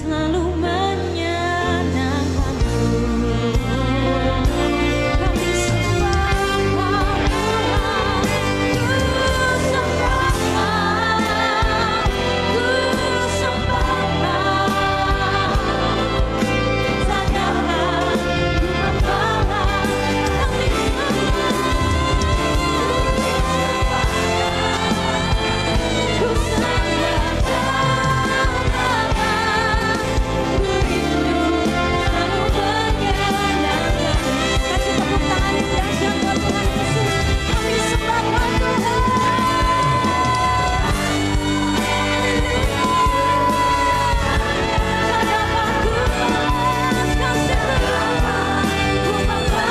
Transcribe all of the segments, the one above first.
selalu menyenangkanku. Kami sembah Kau Tuhan, ku sembah Kau, ku sembah Kau. Sadarlah ku membalas kasih ku sembah Kau Bapa, ku rindu selalu menyenangkanmu. Kasih tepuk tangan yang dahsyat buat Tuhan Yesus. Kami sembah Kau Tuhan. Sadarlah ku membalas kasih-Mu, ku membalas kasih-Mu.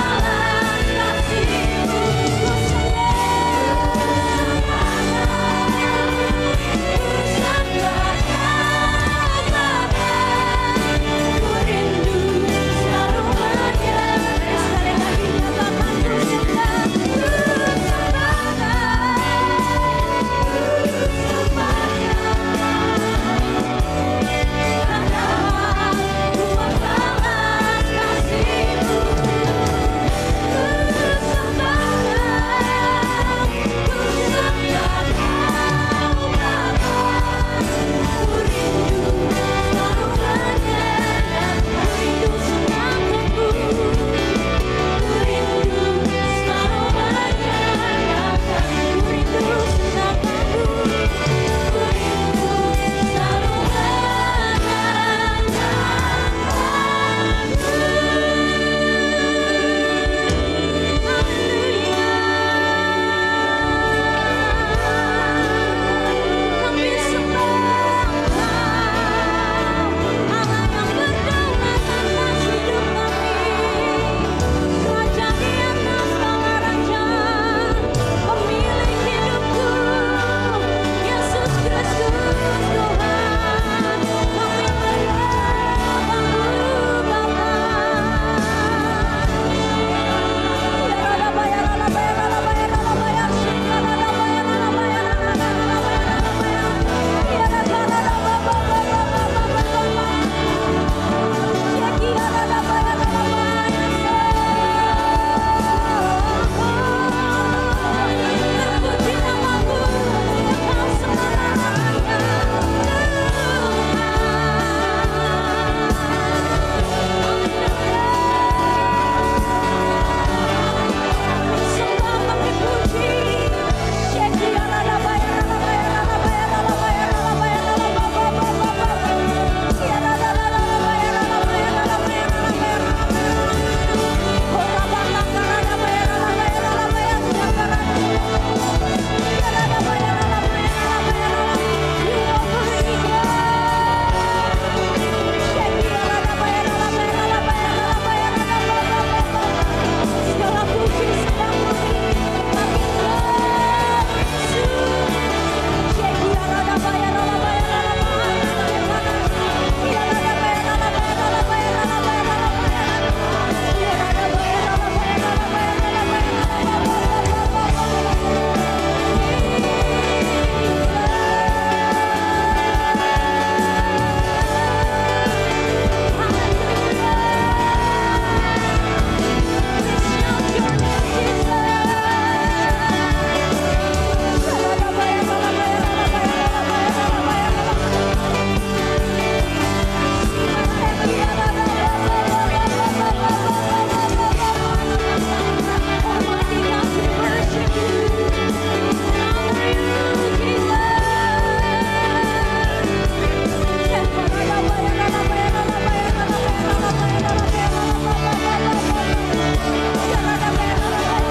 Ku sembah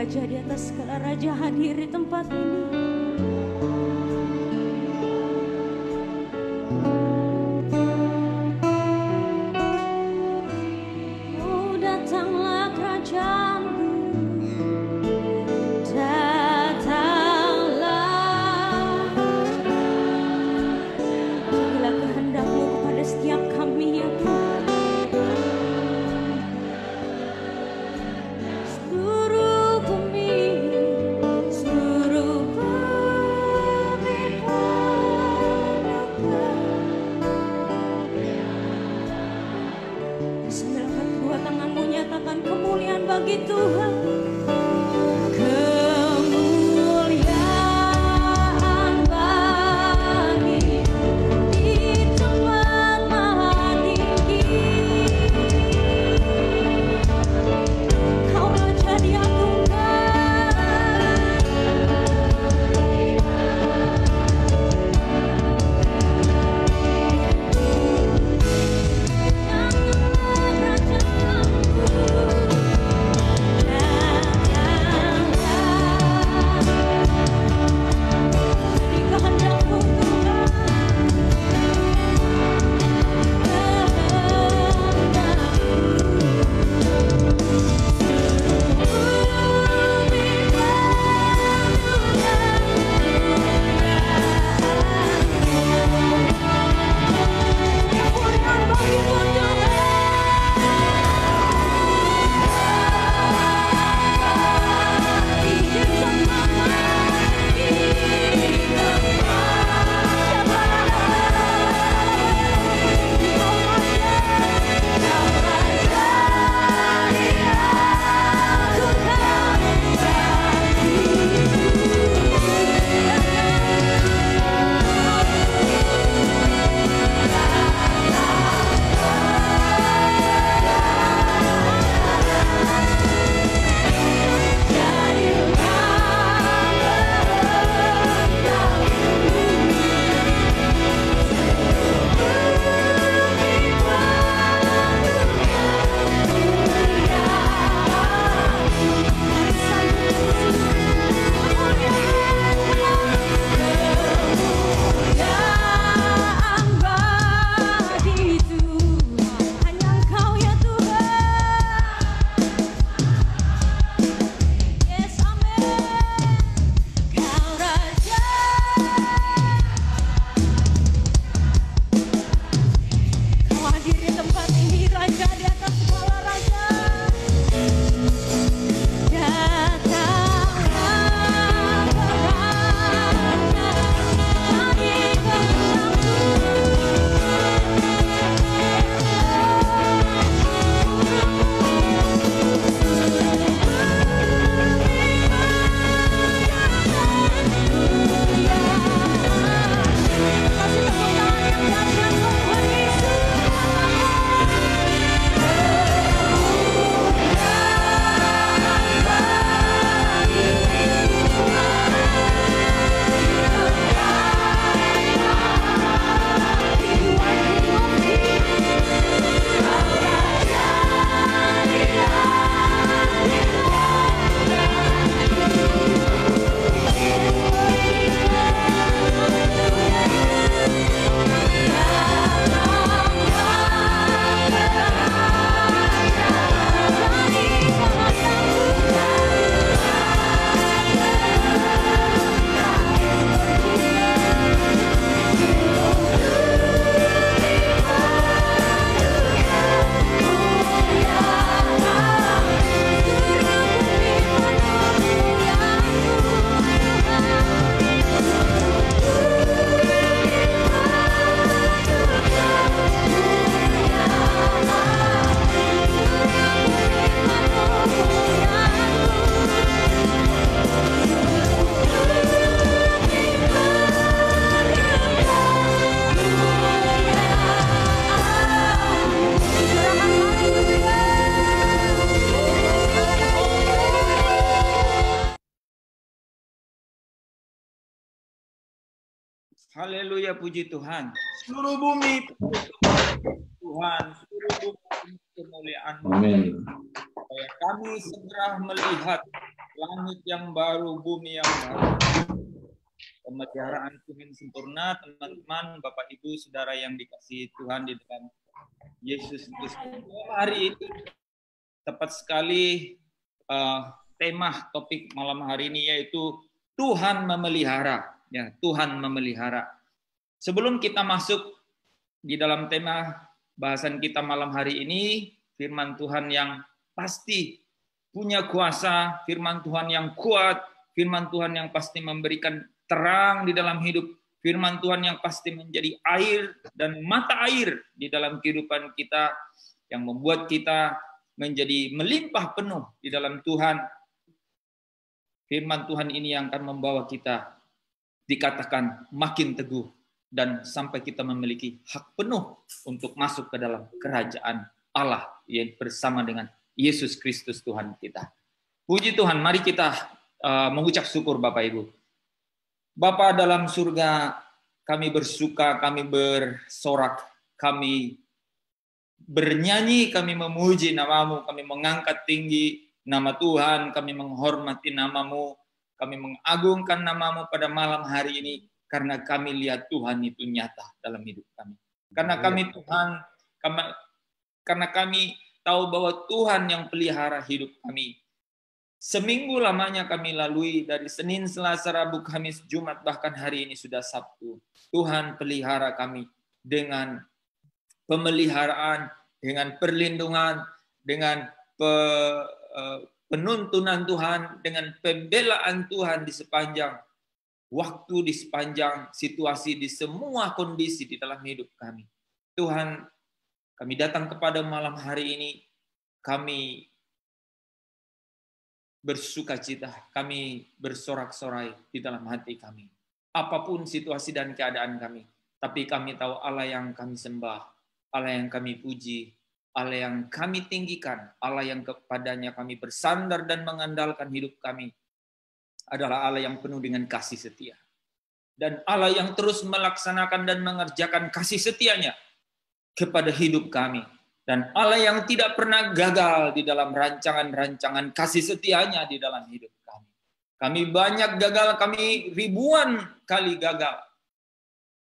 Raja di atas segala raja hadir di tempat ini. Oh, datanglah kerajaanmu, datanglah Haleluya, puji Tuhan. Seluruh bumi Tuhan, seluruh bumi kemuliaan-Mu. Amin. Supaya kami segera melihat langit yang baru, bumi yang baru. Pemeliharaan Tuhan sempurna, teman-teman, Bapak Ibu, Saudara yang dikasihi Tuhan di dalam Yesus Kristus. Hari ini tepat sekali tema topik malam hari ini yaitu Tuhan memelihara. Ya, Tuhan memelihara. Sebelum kita masuk di dalam tema bahasan kita malam hari ini, firman Tuhan yang pasti punya kuasa, firman Tuhan yang kuat, firman Tuhan yang pasti memberikan terang di dalam hidup, firman Tuhan yang pasti menjadi air dan mata air di dalam kehidupan kita, yang membuat kita menjadi melimpah penuh di dalam Tuhan. Firman Tuhan ini yang akan membawa kita dikatakan makin teguh dan sampai kita memiliki hak penuh untuk masuk ke dalam kerajaan Allah yang bersama dengan Yesus Kristus Tuhan kita. Puji Tuhan, mari kita mengucap syukur Bapak Ibu. Bapa dalam surga, kami bersuka, kami bersorak, kami bernyanyi, kami memuji nama-Mu, kami mengangkat tinggi nama Tuhan, kami menghormati nama-Mu, kami mengagungkan nama-Mu pada malam hari ini, karena kami lihat Tuhan itu nyata dalam hidup kami. Karena kami Tuhan, karena kami tahu bahwa Tuhan yang pelihara hidup kami. Seminggu lamanya kami lalui dari Senin, Selasa, Rabu, Kamis, Jumat, bahkan hari ini sudah Sabtu. Tuhan pelihara kami dengan pemeliharaan, dengan perlindungan, dengan penuntunan Tuhan, dengan pembelaan Tuhan di sepanjang waktu, di sepanjang situasi, di semua kondisi di dalam hidup kami. Tuhan, kami datang kepada malam hari ini, kami bersukacita, kami bersorak-sorai di dalam hati kami. Apapun situasi dan keadaan kami, tapi kami tahu Allah yang kami sembah, Allah yang kami puji, Allah yang kami tinggikan, Allah yang kepadanya kami bersandar dan mengandalkan hidup kami, adalah Allah yang penuh dengan kasih setia. Dan Allah yang terus melaksanakan dan mengerjakan kasih setianya kepada hidup kami. Dan Allah yang tidak pernah gagal di dalam rancangan-rancangan kasih setianya di dalam hidup kami. Kami banyak gagal, kami ribuan kali gagal.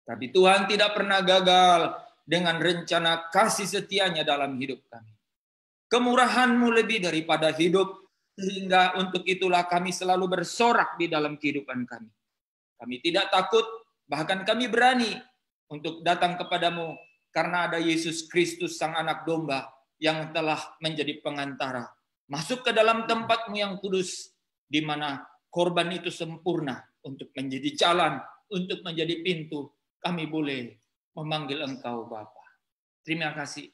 Tapi Tuhan tidak pernah gagal dengan rencana kasih setianya dalam hidup kami. Kemurahan-Mu lebih daripada hidup, sehingga untuk itulah kami selalu bersorak di dalam kehidupan kami. Kami tidak takut, bahkan kami berani untuk datang kepadamu karena ada Yesus Kristus Sang Anak Domba yang telah menjadi pengantara. Masuk ke dalam tempat-Mu yang kudus, di mana korban itu sempurna untuk menjadi jalan, untuk menjadi pintu. Kami boleh memanggil Engkau Bapa. Terima kasih.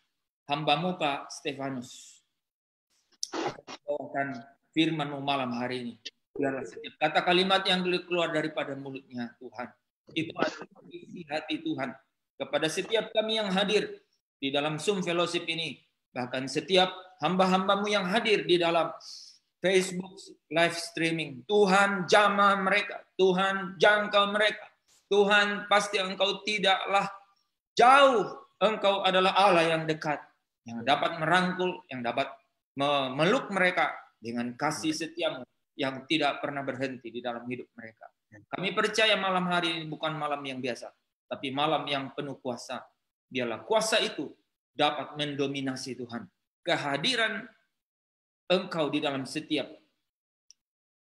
Hamba-Mu Pak Stefanus akan firman-Mu malam hari ini. Biarlah setiap kata kalimat yang keluar daripada mulutnya Tuhan, itu adalah isi hati Tuhan kepada setiap kami yang hadir di dalam Zoom Fellowship ini, bahkan setiap hamba-hamba-Mu yang hadir di dalam Facebook live streaming. Tuhan jamah mereka, Tuhan jangkau mereka. Tuhan, pasti Engkau tidaklah jauh, Engkau adalah Allah yang dekat, yang dapat merangkul, yang dapat memeluk mereka dengan kasih setia-Mu yang tidak pernah berhenti di dalam hidup mereka. Kami percaya malam hari ini bukan malam yang biasa, tapi malam yang penuh kuasa. Biarlah kuasa itu dapat mendominasi Tuhan. Kehadiran Engkau di dalam setiap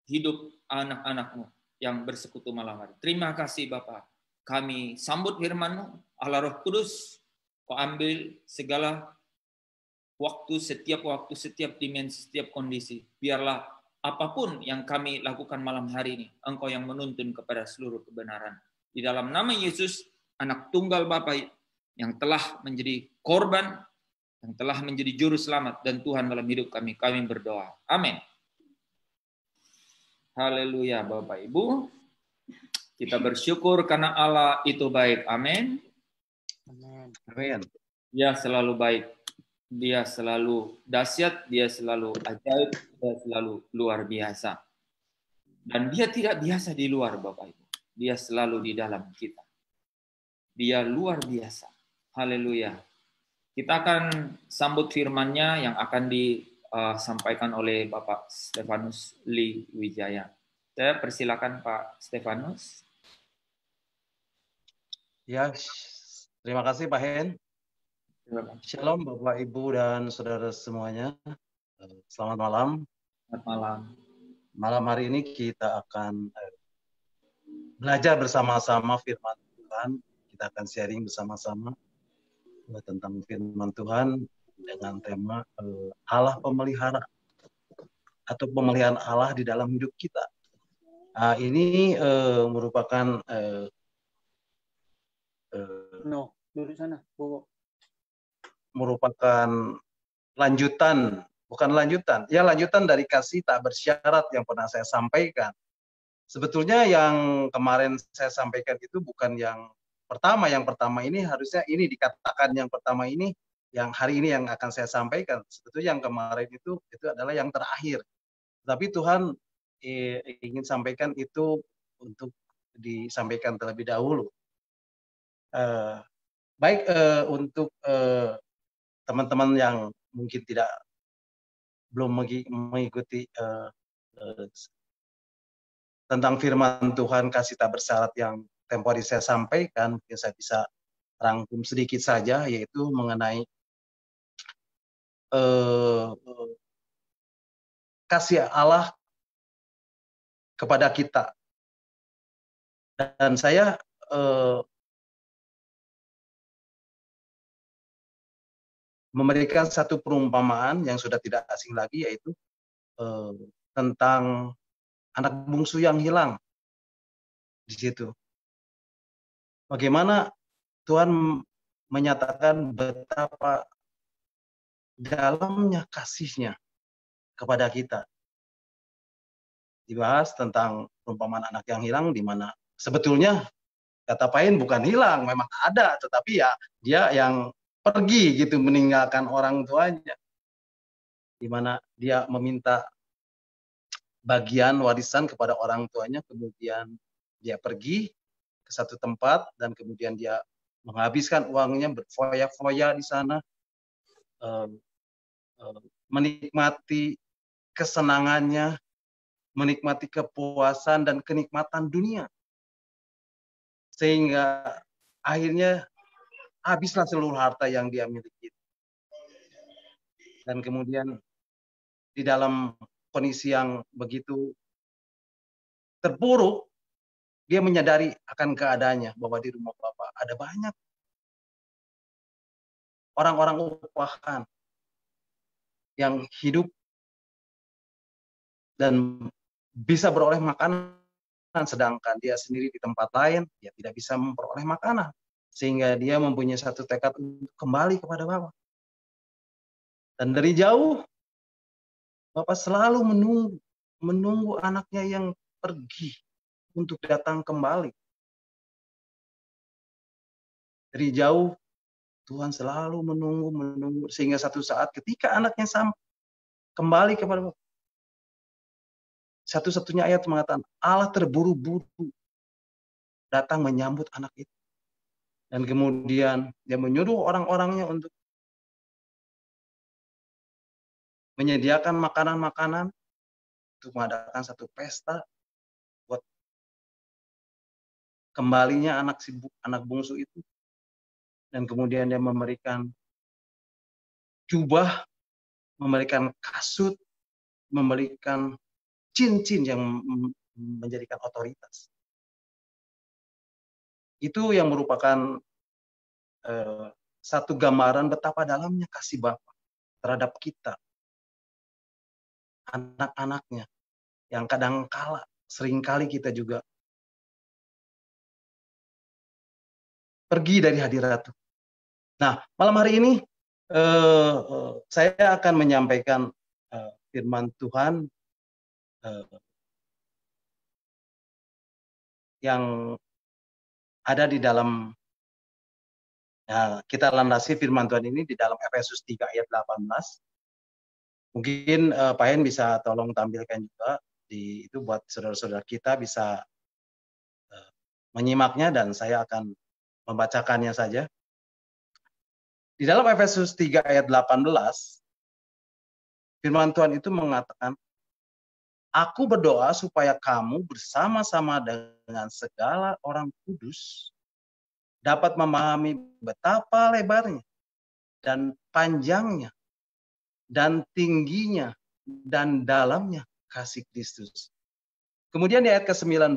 hidup anak-anak-Mu yang bersekutu malam hari. Terima kasih Bapa. Kami sambut firman-Mu, Allah Roh Kudus, Kau ambil segala waktu, setiap dimensi, setiap kondisi. Biarlah apapun yang kami lakukan malam hari ini, Engkau yang menuntun kepada seluruh kebenaran. Di dalam nama Yesus, anak tunggal Bapa yang telah menjadi korban, yang telah menjadi juru selamat dan Tuhan dalam hidup kami, kami berdoa. Amin. Haleluya Bapak Ibu. Kita bersyukur karena Allah itu baik. Amin. Amin. Dia selalu baik. Dia selalu dahsyat, dia selalu ajaib, dia selalu luar biasa. Dan dia tidak biasa di luar Bapak Ibu. Dia selalu di dalam kita. Dia luar biasa. Haleluya. Kita akan sambut firman-Nya yang akan disampaikan oleh Bapak Stefanus Lee Wijaya. Saya persilakan Pak Stefanus. Ya, terima kasih Pak Hen. Shalom Bapak Ibu dan saudara semuanya. Selamat malam. Selamat malam. Malam hari ini kita akan belajar bersama-sama firman Tuhan. Kita akan sharing bersama-sama tentang firman Tuhan dengan tema Allah pemelihara atau pemeliharaan Allah di dalam hidup kita. Ini merupakan merupakan lanjutan dari kasih tak bersyarat yang pernah saya sampaikan. Sebetulnya yang kemarin saya sampaikan itu bukan yang pertama. Yang pertama ini harusnya ini dikatakan yang pertama ini, yang hari ini yang akan saya sampaikan. Sebetulnya yang kemarin itu adalah yang terakhir. Tapi Tuhan ingin sampaikan itu untuk disampaikan terlebih dahulu. Baik untuk teman-teman yang mungkin belum mengikuti tentang firman Tuhan kasih tak bersyarat yang tempo hari saya sampaikan, mungkin saya bisa rangkum sedikit saja, yaitu mengenai kasih Allah kepada kita. Dan saya memberikan satu perumpamaan yang sudah tidak asing lagi, yaitu tentang anak bungsu yang hilang di situ. Bagaimana Tuhan menyatakan betapa dalamnya kasih-Nya kepada kita. Dibahas tentang perumpamaan anak yang hilang, di mana sebetulnya kata Pain bukan hilang, memang ada, tetapi ya dia yang pergi gitu meninggalkan orang tuanya. Di mana dia meminta bagian warisan kepada orang tuanya, kemudian dia pergi ke satu tempat dan kemudian dia menghabiskan uangnya berfoya-foya di sana, menikmati kesenangannya, menikmati kepuasan dan kenikmatan dunia, sehingga akhirnya habislah seluruh harta yang dia miliki. Dan kemudian di dalam kondisi yang begitu terpuruk, dia menyadari akan keadaannya, bahwa di rumah Bapak ada banyak orang-orang upahan yang hidup dan bisa beroleh makanan, sedangkan dia sendiri di tempat lain, dia tidak bisa memperoleh makanan. Sehingga dia mempunyai satu tekad untuk kembali kepada Bapak. Dan dari jauh, Bapak selalu menunggu anaknya yang pergi untuk datang kembali. Dari jauh, Tuhan selalu menunggu, sehingga satu saat ketika anaknya kembali kepada Bapak, satu-satunya ayat mengatakan Allah terburu-buru datang menyambut anak itu. Dan kemudian dia menyuruh orang-orangnya untuk menyediakan makanan-makanan untuk mengadakan satu pesta buat kembalinya anak bungsu itu. Dan kemudian dia memberikan jubah, memberikan kasut, memberikan cincin yang menjadikan otoritas. Itu yang merupakan satu gambaran betapa dalamnya kasih Bapa terhadap kita, anak-anaknya, yang seringkali kita juga pergi dari hadirat Tuhan. Nah, malam hari ini saya akan menyampaikan firman Tuhan yang ada di dalam, kita landasi firman Tuhan ini di dalam Efesus 3 ayat 18. Mungkin Pak Hen bisa tolong tampilkan juga itu buat saudara-saudara kita bisa menyimaknya, dan saya akan membacakannya saja. Di dalam Efesus 3 ayat 18, firman Tuhan itu mengatakan, aku berdoa supaya kamu bersama-sama dengan segala orang kudus dapat memahami betapa lebarnya dan panjangnya dan tingginya dan dalamnya kasih Kristus. Kemudian di ayat ke-19,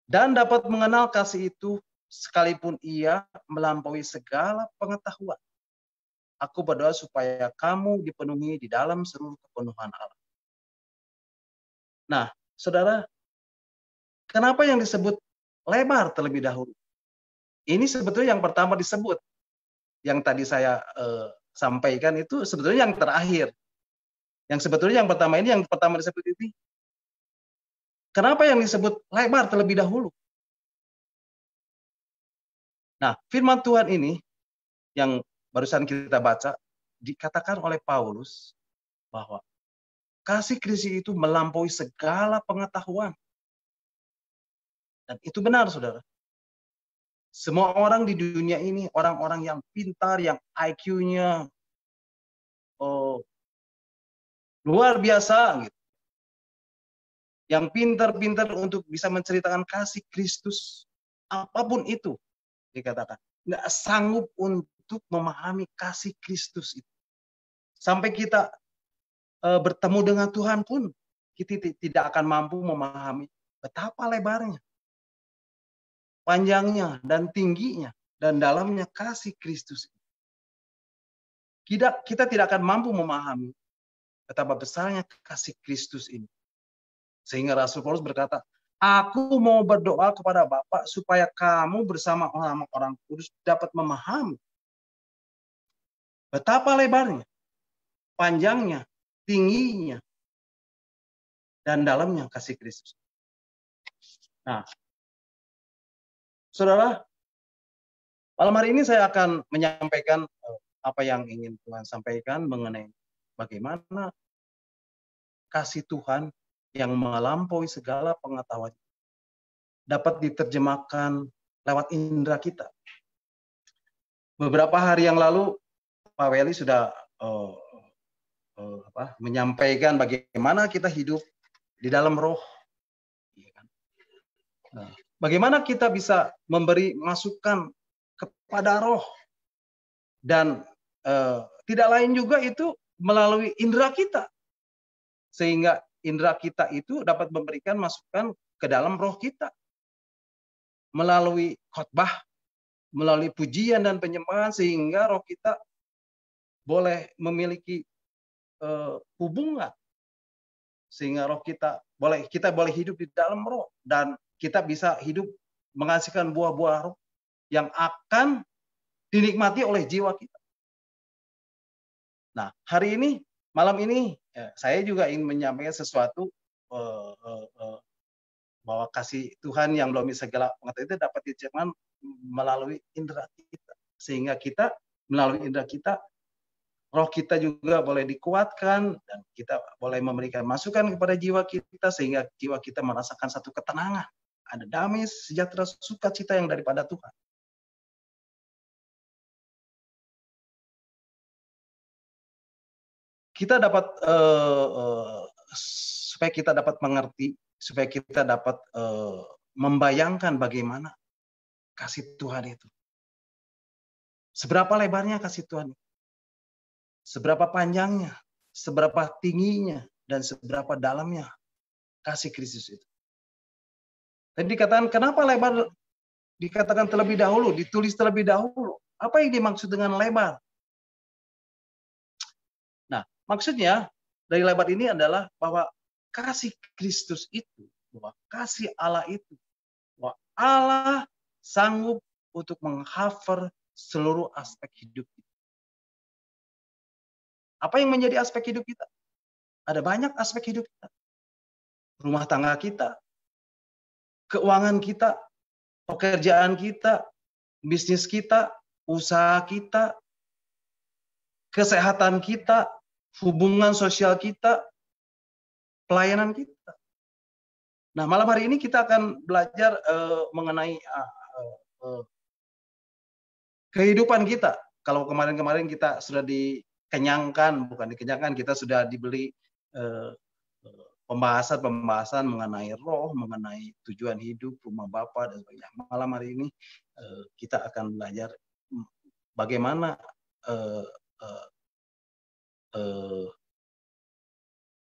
dan dapat mengenal kasih itu sekalipun ia melampaui segala pengetahuan. Aku berdoa supaya kamu dipenuhi di dalam seluruh kepenuhan Allah. Nah, saudara, kenapa yang disebut lebar terlebih dahulu? Ini sebetulnya yang pertama disebut. Yang tadi saya sampaikan itu sebetulnya yang terakhir. Yang sebetulnya yang pertama ini, yang pertama disebut ini. Kenapa yang disebut lebar terlebih dahulu? Nah, firman Tuhan ini yang barusan kita baca, dikatakan oleh Paulus bahwa kasih Kristus itu melampaui segala pengetahuan. Dan itu benar, saudara. Semua orang di dunia ini, orang-orang yang pintar, yang IQ-nya luar biasa, gitu. Yang pintar-pintar untuk bisa menceritakan kasih Kristus, apapun itu, dikatakan, nggak sanggup untuk memahami kasih Kristus itu. Sampai kita bertemu dengan Tuhan pun, kita tidak akan mampu memahami betapa lebarnya, panjangnya, dan tingginya, dan dalamnya kasih Kristus. Kita tidak akan mampu memahami betapa besarnya kasih Kristus ini. Sehingga Rasul Paulus berkata, aku mau berdoa kepada Bapa supaya kamu bersama orang-orang kudus dapat memahami betapa lebarnya, panjangnya, tingginya, dan dalamnya kasih Kristus. Nah, saudara, malam hari ini saya akan menyampaikan apa yang ingin Tuhan sampaikan mengenai bagaimana kasih Tuhan yang melampaui segala pengetahuan dapat diterjemahkan lewat indera kita. Beberapa hari yang lalu Pak Weli sudah menyampaikan bagaimana kita hidup di dalam roh. Nah, bagaimana kita bisa memberi masukan kepada roh, dan tidak lain juga itu melalui indera kita, sehingga indera kita itu dapat memberikan masukan ke dalam roh kita melalui khotbah, melalui pujian dan penyembahan, sehingga roh kita boleh memiliki hubungan, sehingga roh kita boleh hidup di dalam roh, dan kita bisa hidup menghasilkan buah-buah roh yang akan dinikmati oleh jiwa kita. Nah, hari ini, malam ini, saya juga ingin menyampaikan sesuatu bahwa kasih Tuhan yang melampaui segala pengetahuan itu dapat diterjemahkan melalui indera kita, sehingga kita melalui indera kita, roh kita juga boleh dikuatkan, dan kita boleh memberikan masukan kepada jiwa kita, sehingga jiwa kita merasakan satu ketenangan, ada damai, sejahtera, sukacita yang daripada Tuhan. Kita dapat supaya kita dapat mengerti, supaya kita dapat membayangkan bagaimana kasih Tuhan itu. Seberapa lebarnya kasih Tuhan, seberapa panjangnya, seberapa tingginya, dan seberapa dalamnya kasih Kristus itu. Dan dikatakan kenapa lebar, dikatakan terlebih dahulu, ditulis terlebih dahulu. Apa yang dimaksud dengan lebar? Nah, maksudnya dari lebar ini adalah bahwa kasih Kristus itu, bahwa kasih Allah itu, bahwa Allah sanggup untuk mengcover seluruh aspek hidup kita. Apa yang menjadi aspek hidup kita? Ada banyak aspek hidup kita. Rumah tangga kita, keuangan kita, pekerjaan kita, bisnis kita, usaha kita, kesehatan kita, hubungan sosial kita, pelayanan kita. Nah, malam hari ini kita akan belajar mengenai kehidupan kita. Kalau kemarin-kemarin kita sudah dikenyangkan, bukan dikenyangkan, kita sudah diberi pembahasan-pembahasan mengenai roh, mengenai tujuan hidup, rumah Bapa, dan sebagainya. Malam hari ini kita akan belajar bagaimana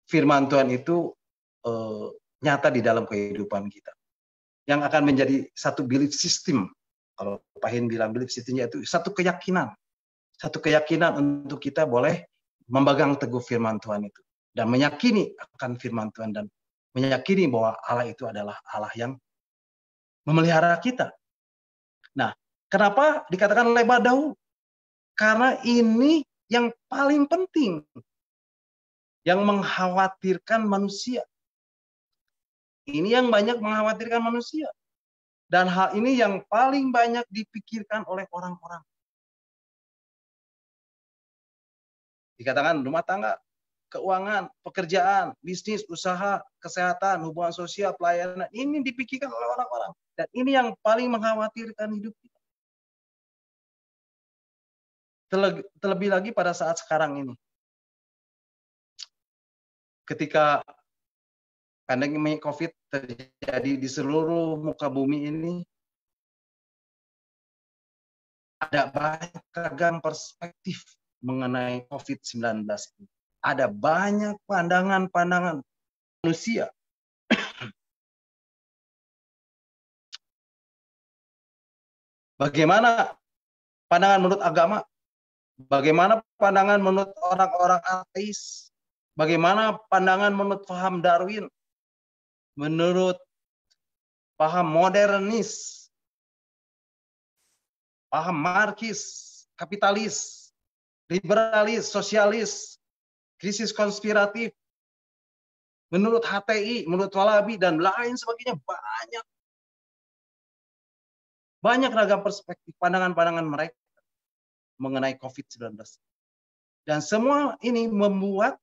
firman Tuhan itu nyata di dalam kehidupan kita. Yang akan menjadi satu belief system. Kalau Pak Hin bilang belief systemnya itu satu keyakinan. Satu keyakinan untuk kita boleh memegang teguh firman Tuhan itu. Dan meyakini akan firman Tuhan. Dan meyakini bahwa Allah itu adalah Allah yang memelihara kita. Nah, kenapa dikatakan lebat daun? Karena ini yang paling penting. Yang mengkhawatirkan manusia. Ini yang banyak mengkhawatirkan manusia. Dan hal ini yang paling banyak dipikirkan oleh orang-orang. Dikatakan rumah tangga, keuangan, pekerjaan, bisnis, usaha, kesehatan, hubungan sosial, pelayanan. Ini dipikirkan oleh orang-orang. Dan ini yang paling mengkhawatirkan hidup kita. Terlebih lagi pada saat sekarang ini. Ketika pandemi COVID terjadi di seluruh muka bumi ini, ada banyak ragam perspektif mengenai COVID-19 ini. Ada banyak pandangan-pandangan manusia. Bagaimana pandangan menurut agama? Bagaimana pandangan menurut orang-orang ateis? Bagaimana pandangan menurut paham Darwin? Menurut paham modernis, paham Marxis, kapitalis, liberalis, sosialis, krisis konspiratif, menurut HTI, menurut Walabi, dan lain sebagainya, banyak ragam perspektif, pandangan-pandangan mereka mengenai COVID-19. Dan semua ini membuat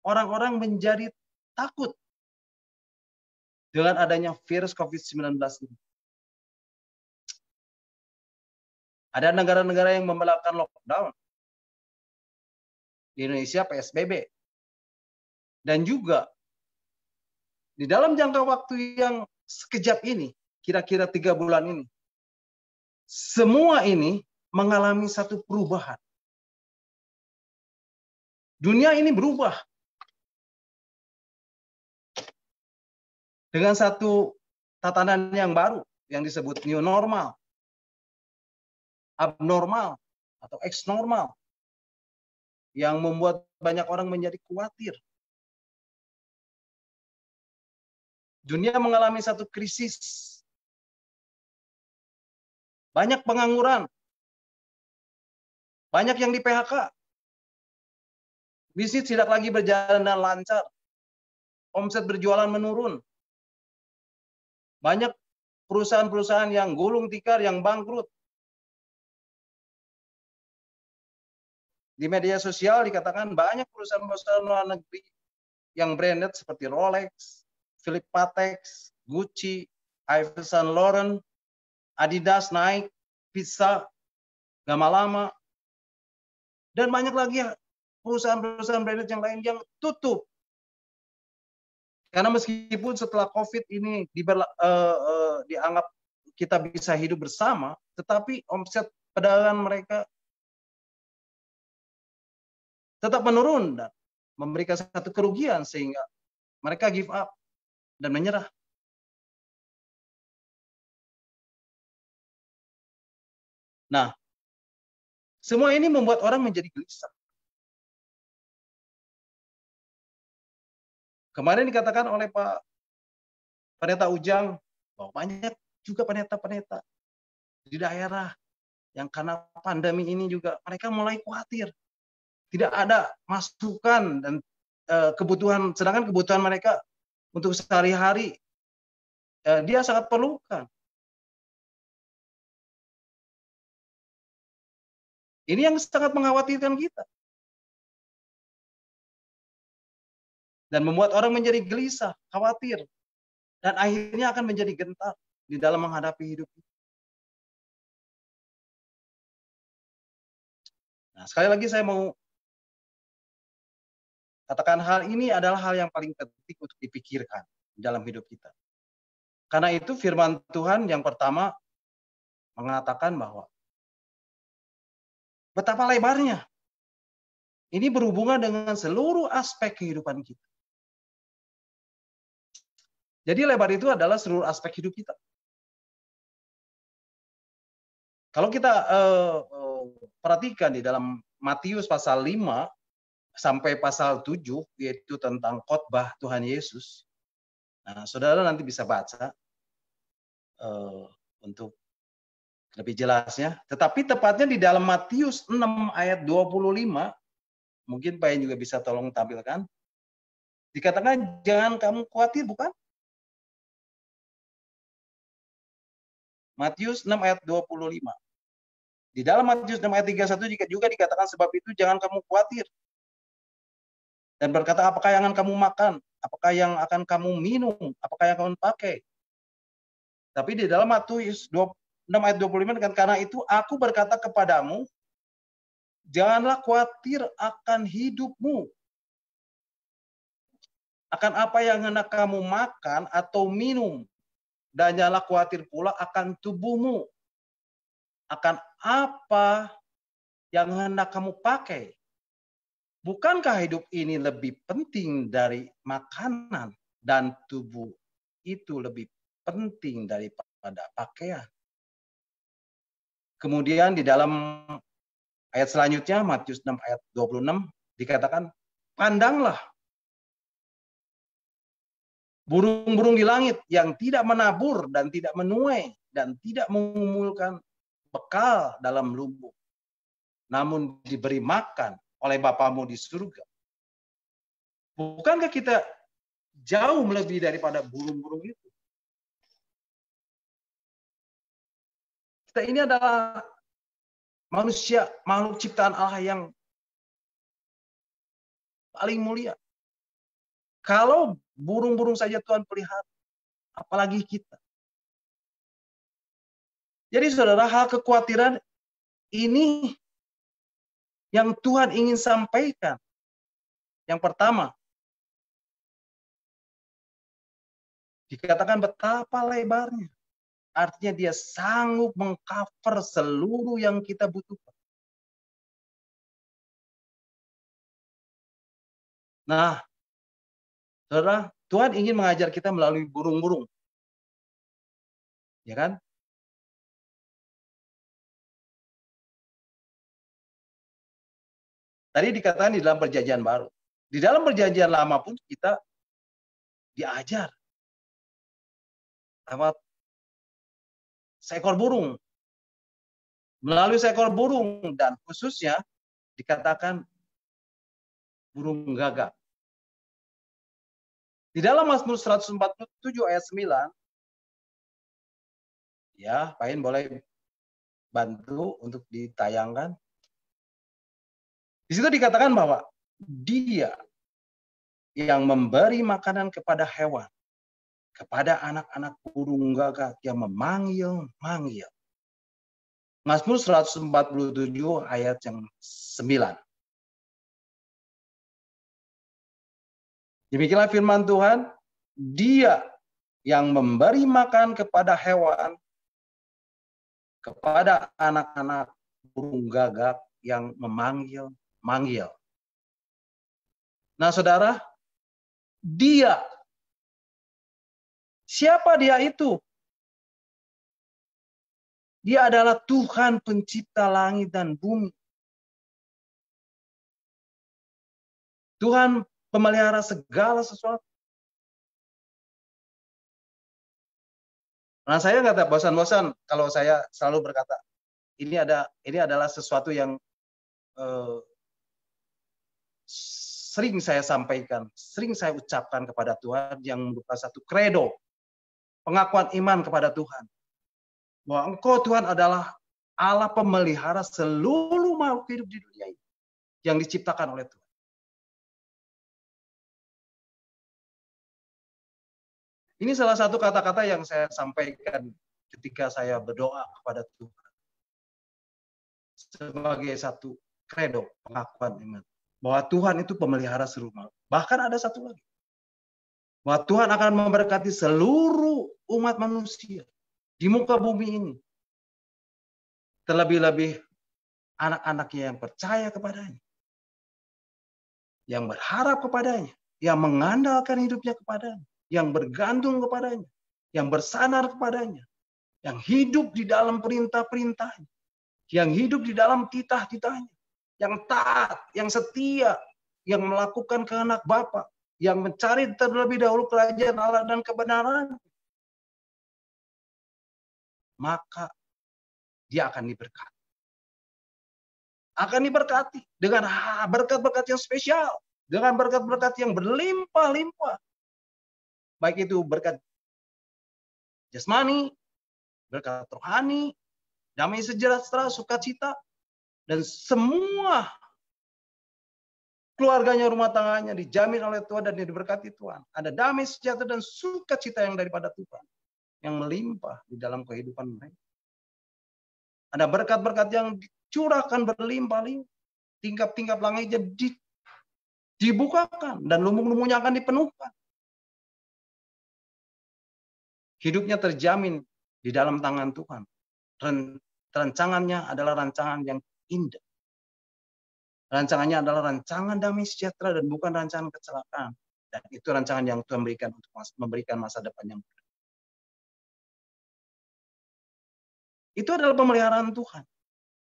orang-orang menjadi takut dengan adanya virus COVID-19 ini. Ada negara-negara yang memperlakukan lockdown. Di Indonesia PSBB. Dan juga di dalam jangka waktu yang sekejap ini, kira-kira 3 bulan ini, semua ini mengalami satu perubahan. Dunia ini berubah. Dengan satu tatanan yang baru yang disebut new normal, abnormal, atau ex-normal, yang membuat banyak orang menjadi khawatir. Dunia mengalami satu krisis. Banyak pengangguran. Banyak yang di PHK. Bisnis tidak lagi berjalan dan lancar. Omset berjualan menurun. Banyak perusahaan-perusahaan yang gulung tikar, yang bangkrut. Di media sosial dikatakan banyak perusahaan-perusahaan luar negeri yang branded seperti Rolex, Philip Patek, Gucci, Yves Saint Laurent, Adidas, Nike, Pizza, Gamalama, dan banyak lagi perusahaan-perusahaan branded yang lain yang tutup. Karena meskipun setelah COVID ini dianggap kita bisa hidup bersama, tetapi omset perdagangan mereka tetap menurun dan memberikan satu kerugian sehingga mereka give up dan menyerah. Nah, semua ini membuat orang menjadi gelisah. Kemarin dikatakan oleh Pak Pendeta Ujang bahwa banyak juga pendeta-pendeta di daerah yang karena pandemi ini juga mereka mulai khawatir. Tidak ada masukan dan kebutuhan, sedangkan kebutuhan mereka untuk sehari-hari dia sangat perlukan. Ini yang sangat mengkhawatirkan kita. Dan membuat orang menjadi gelisah, khawatir. Dan akhirnya akan menjadi gentar di dalam menghadapi hidup kita. Nah, sekali lagi saya mau katakan hal ini adalah hal yang paling penting untuk dipikirkan dalam hidup kita. Karena itu firman Tuhan yang pertama mengatakan bahwa betapa lebarnya. Ini berhubungan dengan seluruh aspek kehidupan kita. Jadi lebar itu adalah seluruh aspek hidup kita. Kalau kita perhatikan di dalam Matius pasal 5 sampai pasal 7, yaitu tentang khotbah Tuhan Yesus. Nah, saudara nanti bisa baca untuk lebih jelasnya. Tetapi tepatnya di dalam Matius 6 ayat 25, mungkin Pak Ian juga bisa tolong tampilkan. Dikatakan jangan kamu khawatir, bukan? Matius 6 ayat 25. Di dalam Matius 6 ayat 31 juga dikatakan sebab itu jangan kamu khawatir. Dan berkata apakah yang akan kamu makan? Apakah yang akan kamu minum? Apakah yang akan kamu pakai? Tapi di dalam Matius 6 ayat 25 dikatakan karena itu aku berkata kepadamu janganlah khawatir akan hidupmu. Akan apa yang hendak kamu makan atau minum. Dan janganlah khawatir pula akan tubuhmu. Akan apa yang hendak kamu pakai. Bukankah hidup ini lebih penting dari makanan dan tubuh itu lebih penting daripada pakaian. Kemudian di dalam ayat selanjutnya, Matius 6 ayat 26, dikatakan, pandanglah burung-burung di langit yang tidak menabur dan tidak menuai dan tidak mengumpulkan bekal dalam lumbung, namun diberi makan oleh Bapamu di surga. Bukankah kita jauh melebihi daripada burung-burung itu? Kita ini adalah manusia, makhluk ciptaan Allah yang paling mulia. Kalau burung-burung saja Tuhan pelihara, apalagi kita. Jadi saudara, hal kekhawatiran ini yang Tuhan ingin sampaikan. Yang pertama, dikatakan betapa lebarnya. Artinya dia sanggup mengcover seluruh yang kita butuhkan. Nah, saudara, Tuhan ingin mengajar kita melalui burung-burung. Ya kan? Tadi dikatakan di dalam perjanjian baru. Di dalam perjanjian lama pun kita diajar lewat seekor burung. Melalui seekor burung dan khususnya dikatakan burung gagak. Di dalam Mazmur 147 ayat 9, ya, Pak In boleh bantu untuk ditayangkan. Di situ dikatakan bahwa dia yang memberi makanan kepada hewan, kepada anak-anak burung gagak yang memanggil-manggil. Mazmur 147 ayat yang 9. Demikianlah firman Tuhan, dia yang memberi makan kepada hewan, kepada anak-anak burung gagak yang memanggil-manggil. Nah saudara, dia, siapa dia itu? Dia adalah Tuhan pencipta langit dan bumi. Tuhan pemelihara segala sesuatu. Nah, saya nggak bosan-bosan kalau saya selalu berkata, ini adalah sesuatu yang sering saya sampaikan, sering saya ucapkan kepada Tuhan yang merupakan satu kredo, pengakuan iman kepada Tuhan. Bahwa Engkau Tuhan adalah Allah pemelihara seluruh makhluk hidup di dunia ini yang diciptakan oleh Tuhan. Ini salah satu kata-kata yang saya sampaikan ketika saya berdoa kepada Tuhan. Sebagai satu kredo, pengakuan iman. Bahwa Tuhan itu pemelihara seluruh makhluk. Bahkan ada satu lagi. Bahwa Tuhan akan memberkati seluruh umat manusia di muka bumi ini. Terlebih-lebih anak-anaknya yang percaya kepadanya. Yang berharap kepadanya. Yang mengandalkan hidupnya kepadanya. Yang bergantung kepadanya. Yang bersandar kepadanya. Yang hidup di dalam perintah-perintahnya. Yang hidup di dalam titah-titahnya. Yang taat, yang setia, yang melakukan kehendak Bapa, yang mencari terlebih dahulu kerajaan Allah dan kebenaran, maka dia akan diberkati. Akan diberkati dengan berkat-berkat yang spesial, dengan berkat-berkat yang berlimpah-limpah. Baik itu berkat jasmani, berkat rohani, damai sejahtera, sukacita, dan semua keluarganya, rumah tangganya dijamin oleh Tuhan dan diberkati Tuhan. Ada damai sejahtera dan sukacita yang daripada Tuhan yang melimpah di dalam kehidupan mereka. Ada berkat-berkat yang dicurahkan berlimpah-limpah. Tingkap-tingkap langitnya dibukakan dan lumbung-lumbungnya akan dipenuhkan. Hidupnya terjamin di dalam tangan Tuhan. Rancangannya adalah rancangan yang indah. Rancangannya adalah rancangan damai sejahtera dan bukan rancangan kecelakaan. Dan itu rancangan yang Tuhan berikan untuk memberikan masa depan yang baik. Itu adalah pemeliharaan Tuhan.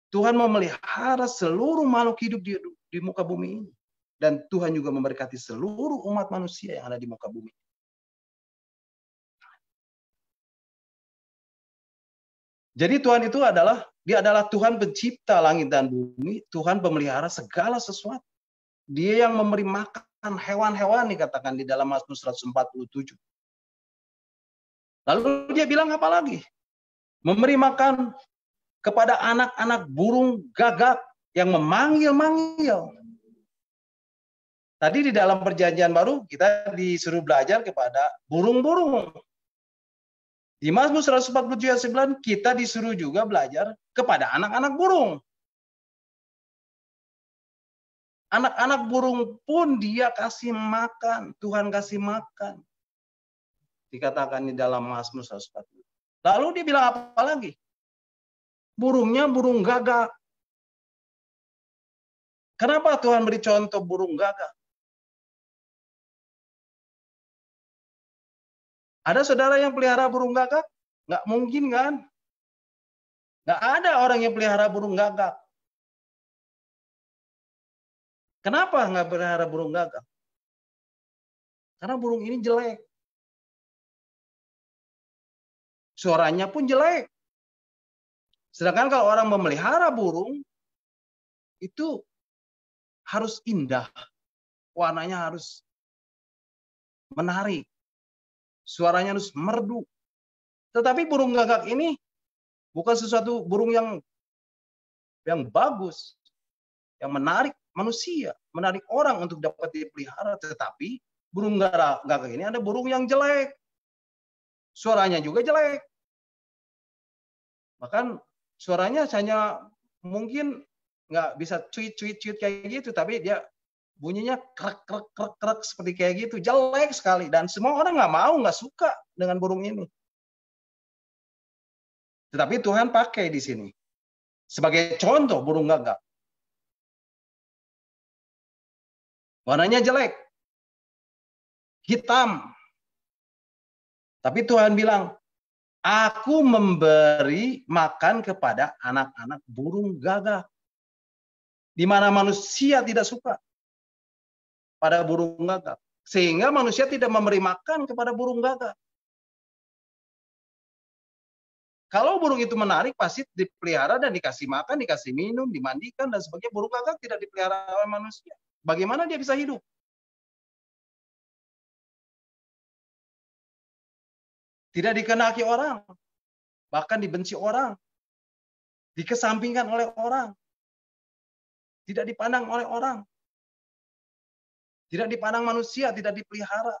Tuhan memelihara seluruh makhluk hidup di muka bumi ini. Dan Tuhan juga memberkati seluruh umat manusia yang ada di muka bumi. Jadi Tuhan itu dia adalah Tuhan pencipta langit dan bumi, Tuhan pemelihara segala sesuatu. Dia yang memberi makan hewan-hewan dikatakan di dalam Mazmur 147. Lalu dia bilang apa lagi? Memberi makan kepada anak-anak burung gagak yang memanggil-manggil. Tadi di dalam perjanjian baru kita disuruh belajar kepada burung-burung. Di Mazmur 147 ayat 9 kita disuruh juga belajar kepada anak-anak burung. Anak-anak burung pun dia kasih makan, Tuhan kasih makan. Dikatakan di dalam Mazmur 147. Lalu dia bilang apa lagi? Burungnya burung gagak. Kenapa Tuhan beri contoh burung gagak? Ada saudara yang pelihara burung gagak? Nggak mungkin kan? Nggak ada orang yang pelihara burung gagak. Kenapa nggak pelihara burung gagak? Karena burung ini jelek. Suaranya pun jelek. Sedangkan kalau orang memelihara burung, itu harus indah. Warnanya harus menarik. Suaranya harus merdu. Tetapi burung gagak ini bukan sesuatu burung yang bagus, yang menarik manusia, menarik orang untuk dapat dipelihara. Tetapi burung gagak ini ada burung yang jelek. Suaranya juga jelek. Bahkan suaranya hanya mungkin nggak bisa cuit kayak gitu, tapi dia bunyinya krek seperti kayak gitu, jelek sekali, dan semua orang nggak suka dengan burung ini. Tetapi Tuhan pakai di sini sebagai contoh burung gagak. Warnanya jelek, hitam. Tapi Tuhan bilang, aku memberi makan kepada anak-anak burung gagak. Di mana manusia tidak suka pada burung gagak. Sehingga manusia tidak memberi makan kepada burung gagak. Kalau burung itu menarik, pasti dipelihara dan dikasih makan, dikasih minum, dimandikan, dan sebagainya. Burung gagak tidak dipelihara oleh manusia. Bagaimana dia bisa hidup? Tidak dikenaki orang. Bahkan dibenci orang. Dikesampingkan oleh orang. Tidak dipandang oleh orang. Tidak dipandang manusia, tidak dipelihara.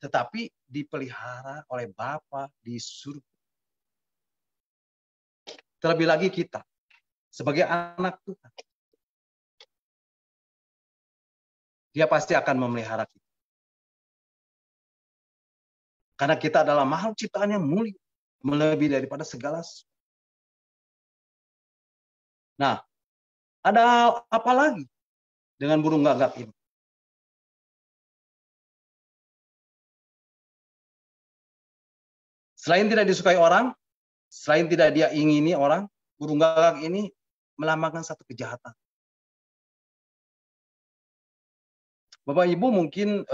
tetapi dipelihara oleh Bapa di surga. Terlebih lagi kita sebagai anak Tuhan, Dia pasti akan memelihara kita. Karena kita adalah makhluk ciptaan yang mulia, melebihi daripada segala sesuatu. Nah, ada apa lagi dengan burung gagak ini? Selain tidak disukai orang, selain tidak dia ingini orang, burung gagak ini melambangkan satu kejahatan. Bapak Ibu mungkin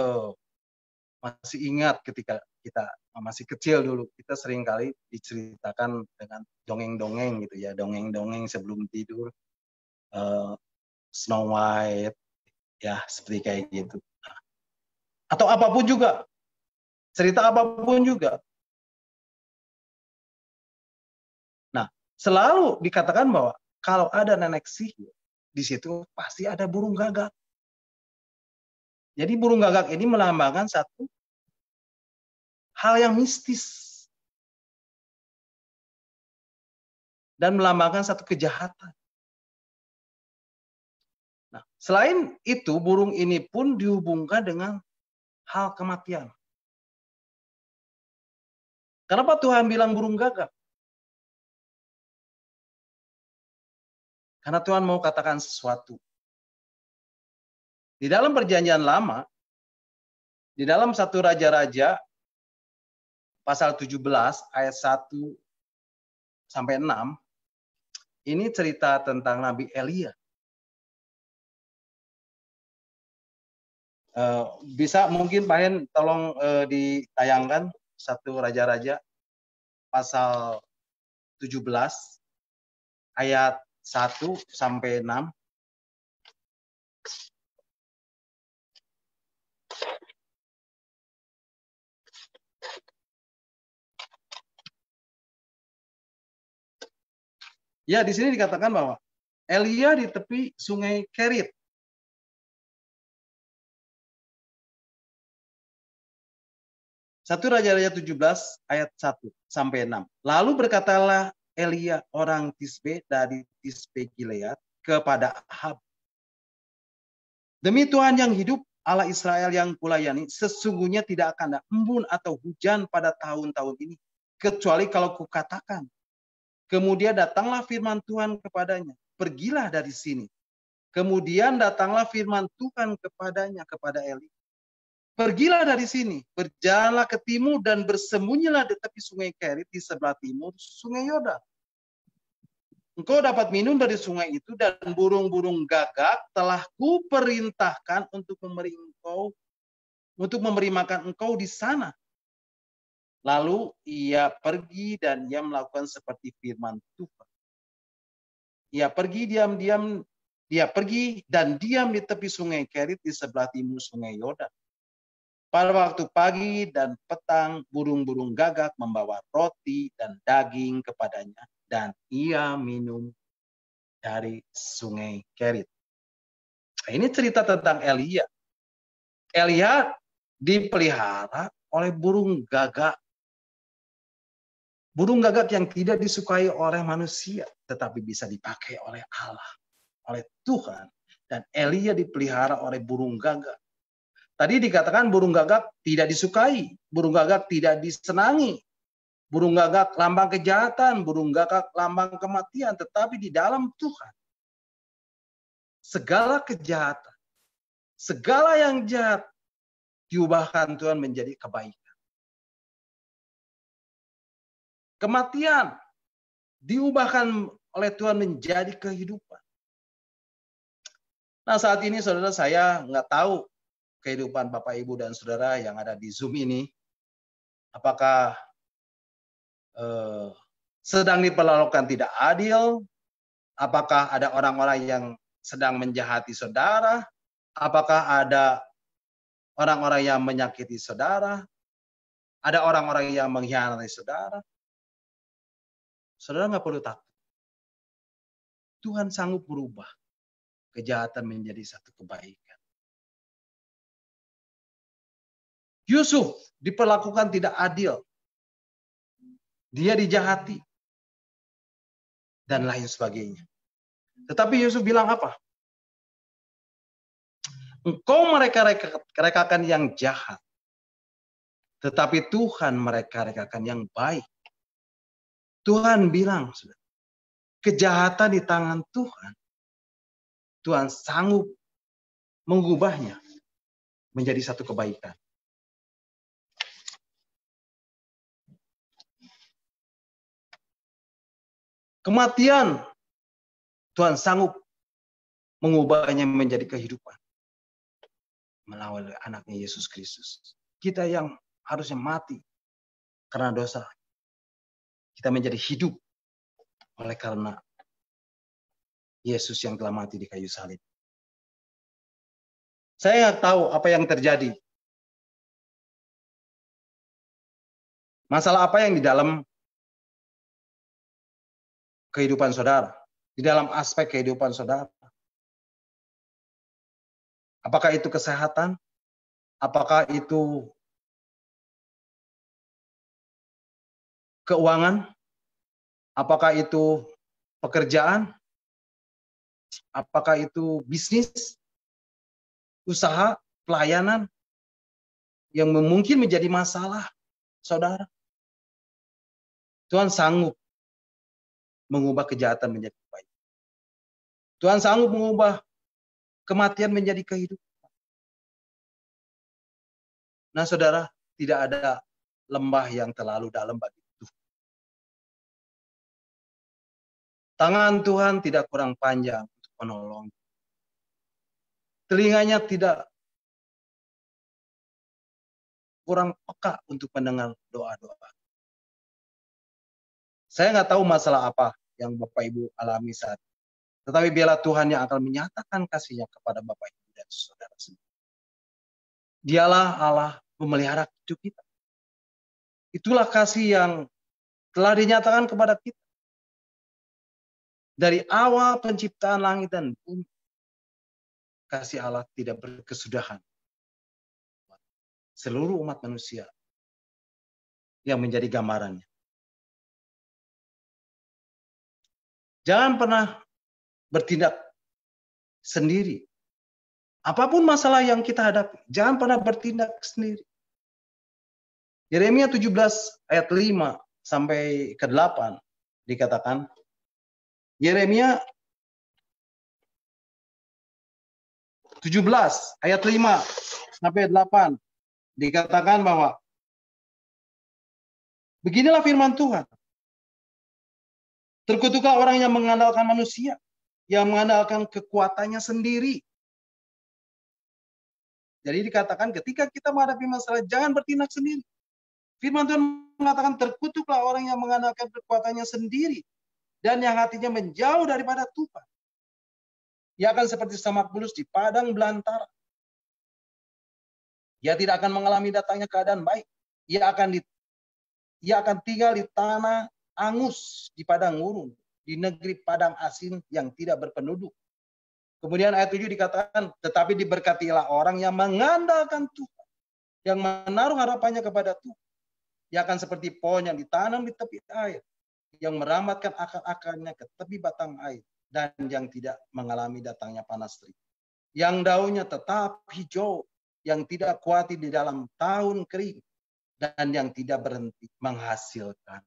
masih ingat ketika kita masih kecil dulu, kita sering kali diceritakan dengan dongeng-dongeng gitu ya, dongeng-dongeng sebelum tidur, Snow White, ya seperti kayak gitu. Atau apapun juga, cerita apapun juga. Nah, selalu dikatakan bahwa kalau ada nenek sihir, di situ pasti ada burung gagak. Jadi burung gagak ini melambangkan satu hal yang mistis. Dan melambangkan satu kejahatan. Nah, selain itu, burung ini pun dihubungkan dengan hal kematian. Kenapa Tuhan bilang burung gagak? Karena Tuhan mau katakan sesuatu. Di dalam perjanjian lama, di dalam 1 Raja-Raja, pasal 17, ayat 1 sampai 6, ini cerita tentang Nabi Elia. Bisa mungkin Pak Hen tolong ditayangkan 1 Raja-Raja, pasal 17, ayat 1 sampai 6. Ya, di sini dikatakan bahwa Elia di tepi sungai Kerit. Satu Raja-Raja 17 ayat 1 sampai 6. Lalu berkatalah Elia orang Tisbe dari Tisbe Gilead kepada Ahab, demi Tuhan yang hidup, Allah Israel yang kulayani, sesungguhnya tidak akan ada embun atau hujan pada tahun-tahun ini, kecuali kalau kukatakan. Kemudian datanglah firman Tuhan kepadanya, pergilah dari sini. Kemudian datanglah firman Tuhan kepadanya, kepada Eli, pergilah dari sini, berjalanlah ke timur dan bersembunyilah di tepi sungai Kerit di sebelah timur sungai Yordan. Engkau dapat minum dari sungai itu dan burung-burung gagak telah kuperintahkan untuk memberi makan engkau di sana. Lalu ia pergi dan ia melakukan seperti firman Tuhan. Dia pergi dan diam di tepi sungai Kerit di sebelah timur sungai Yordan. Pada waktu pagi dan petang, burung-burung gagak membawa roti dan daging kepadanya, dan ia minum dari sungai Kerit. Nah, ini cerita tentang Elia. Elia dipelihara oleh burung gagak. Burung gagak yang tidak disukai oleh manusia, tetapi bisa dipakai oleh Allah, oleh Tuhan. Dan Elia dipelihara oleh burung gagak. Tadi dikatakan burung gagak tidak disukai, burung gagak tidak disenangi. Burung gagak lambang kejahatan, burung gagak lambang kematian. Tetapi di dalam Tuhan, segala kejahatan, segala yang jahat, diubahkan Tuhan menjadi kebaikan. Kematian diubahkan oleh Tuhan menjadi kehidupan. Nah, saat ini saudara, saya nggak tahu kehidupan Bapak, Ibu, dan saudara yang ada di Zoom ini. Apakah sedang diperlakukan tidak adil? Apakah ada orang-orang yang sedang menjahati saudara? Apakah ada orang-orang yang menyakiti saudara? Ada orang-orang yang mengkhianati saudara? Saudara nggak perlu takut. Tuhan sanggup berubah kejahatan menjadi satu kebaikan. Yusuf diperlakukan tidak adil. Dia dijahati. Dan lain sebagainya. Tetapi Yusuf bilang apa? Engkau mereka-rekakan yang jahat. Tetapi Tuhan mereka-rekakan yang baik. Tuhan bilang, kejahatan di tangan Tuhan. Tuhan sanggup mengubahnya menjadi satu kebaikan. Kematian, Tuhan sanggup mengubahnya menjadi kehidupan. Melalui anaknya Yesus Kristus. Kita yang harusnya mati karena dosa. Kita menjadi hidup oleh karena Yesus yang telah mati di kayu salib. Saya nggak tahu apa yang terjadi. Masalah apa yang di dalam kehidupan saudara. Di dalam aspek kehidupan saudara. Apakah itu kesehatan? Apakah itu keuangan? Apakah itu pekerjaan? Apakah itu bisnis? Usaha? Pelayanan? Yang mungkin menjadi masalah, saudara. Tuhan sanggup mengubah kejahatan menjadi baik. Tuhan sanggup mengubah kematian menjadi kehidupan. Nah, saudara, tidak ada lembah yang terlalu dalam bagi Tuhan. Tangan Tuhan tidak kurang panjang untuk menolong. Telinganya tidak kurang peka untuk mendengar doa-doa. Saya nggak tahu masalah apa yang Bapak Ibu alami saat ini. Tetapi biarlah Tuhan yang akan menyatakan kasih-Nya kepada Bapak Ibu dan saudara semua. Dialah Allah memelihara hidup kita. Itulah kasih yang telah dinyatakan kepada kita. Dari awal penciptaan langit dan bumi. Kasih Allah tidak berkesudahan. Seluruh umat manusia yang menjadi gambarannya. Jangan pernah bertindak sendiri. Apapun masalah yang kita hadapi, jangan pernah bertindak sendiri. Yeremia 17 ayat 5 sampai ke 8 dikatakan, Yeremia 17 ayat 5 sampai 8 dikatakan bahwa beginilah firman Tuhan. Terkutuklah orang yang mengandalkan manusia, yang mengandalkan kekuatannya sendiri. Jadi dikatakan ketika kita menghadapi masalah, jangan bertindak sendiri. Firman Tuhan mengatakan terkutuklah orang yang mengandalkan kekuatannya sendiri dan yang hatinya menjauh daripada Tuhan. Ia akan seperti samak bulus di padang belantara. Ia tidak akan mengalami datangnya keadaan baik. Ia akan tinggal di tanah angus, di padang gurun, di negeri padang asin yang tidak berpenduduk. Kemudian ayat 7 dikatakan, tetapi diberkatilah orang yang mengandalkan Tuhan, yang menaruh harapannya kepada Tuhan. Ia akan seperti pohon yang ditanam di tepi air, yang merambatkan akar-akarnya ke tepi batang air, dan yang tidak mengalami datangnya panas terik. Yang daunnya tetap hijau, yang tidak khawatir di dalam tahun kering, dan yang tidak berhenti menghasilkan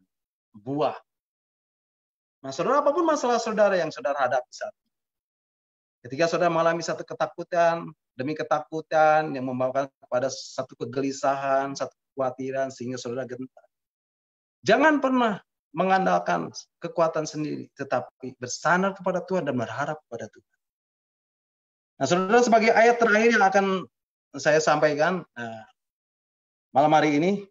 buah. Nah, saudara, apapun masalah saudara yang saudara hadapi saat ini, ketika saudara mengalami satu ketakutan demi ketakutan yang membawakan kepada satu kegelisahan, satu kekhawatiran sehingga saudara gentar, jangan pernah mengandalkan kekuatan sendiri, tetapi bersandar kepada Tuhan dan berharap kepada Tuhan. Nah, saudara, sebagai ayat terakhir yang akan saya sampaikan malam hari ini,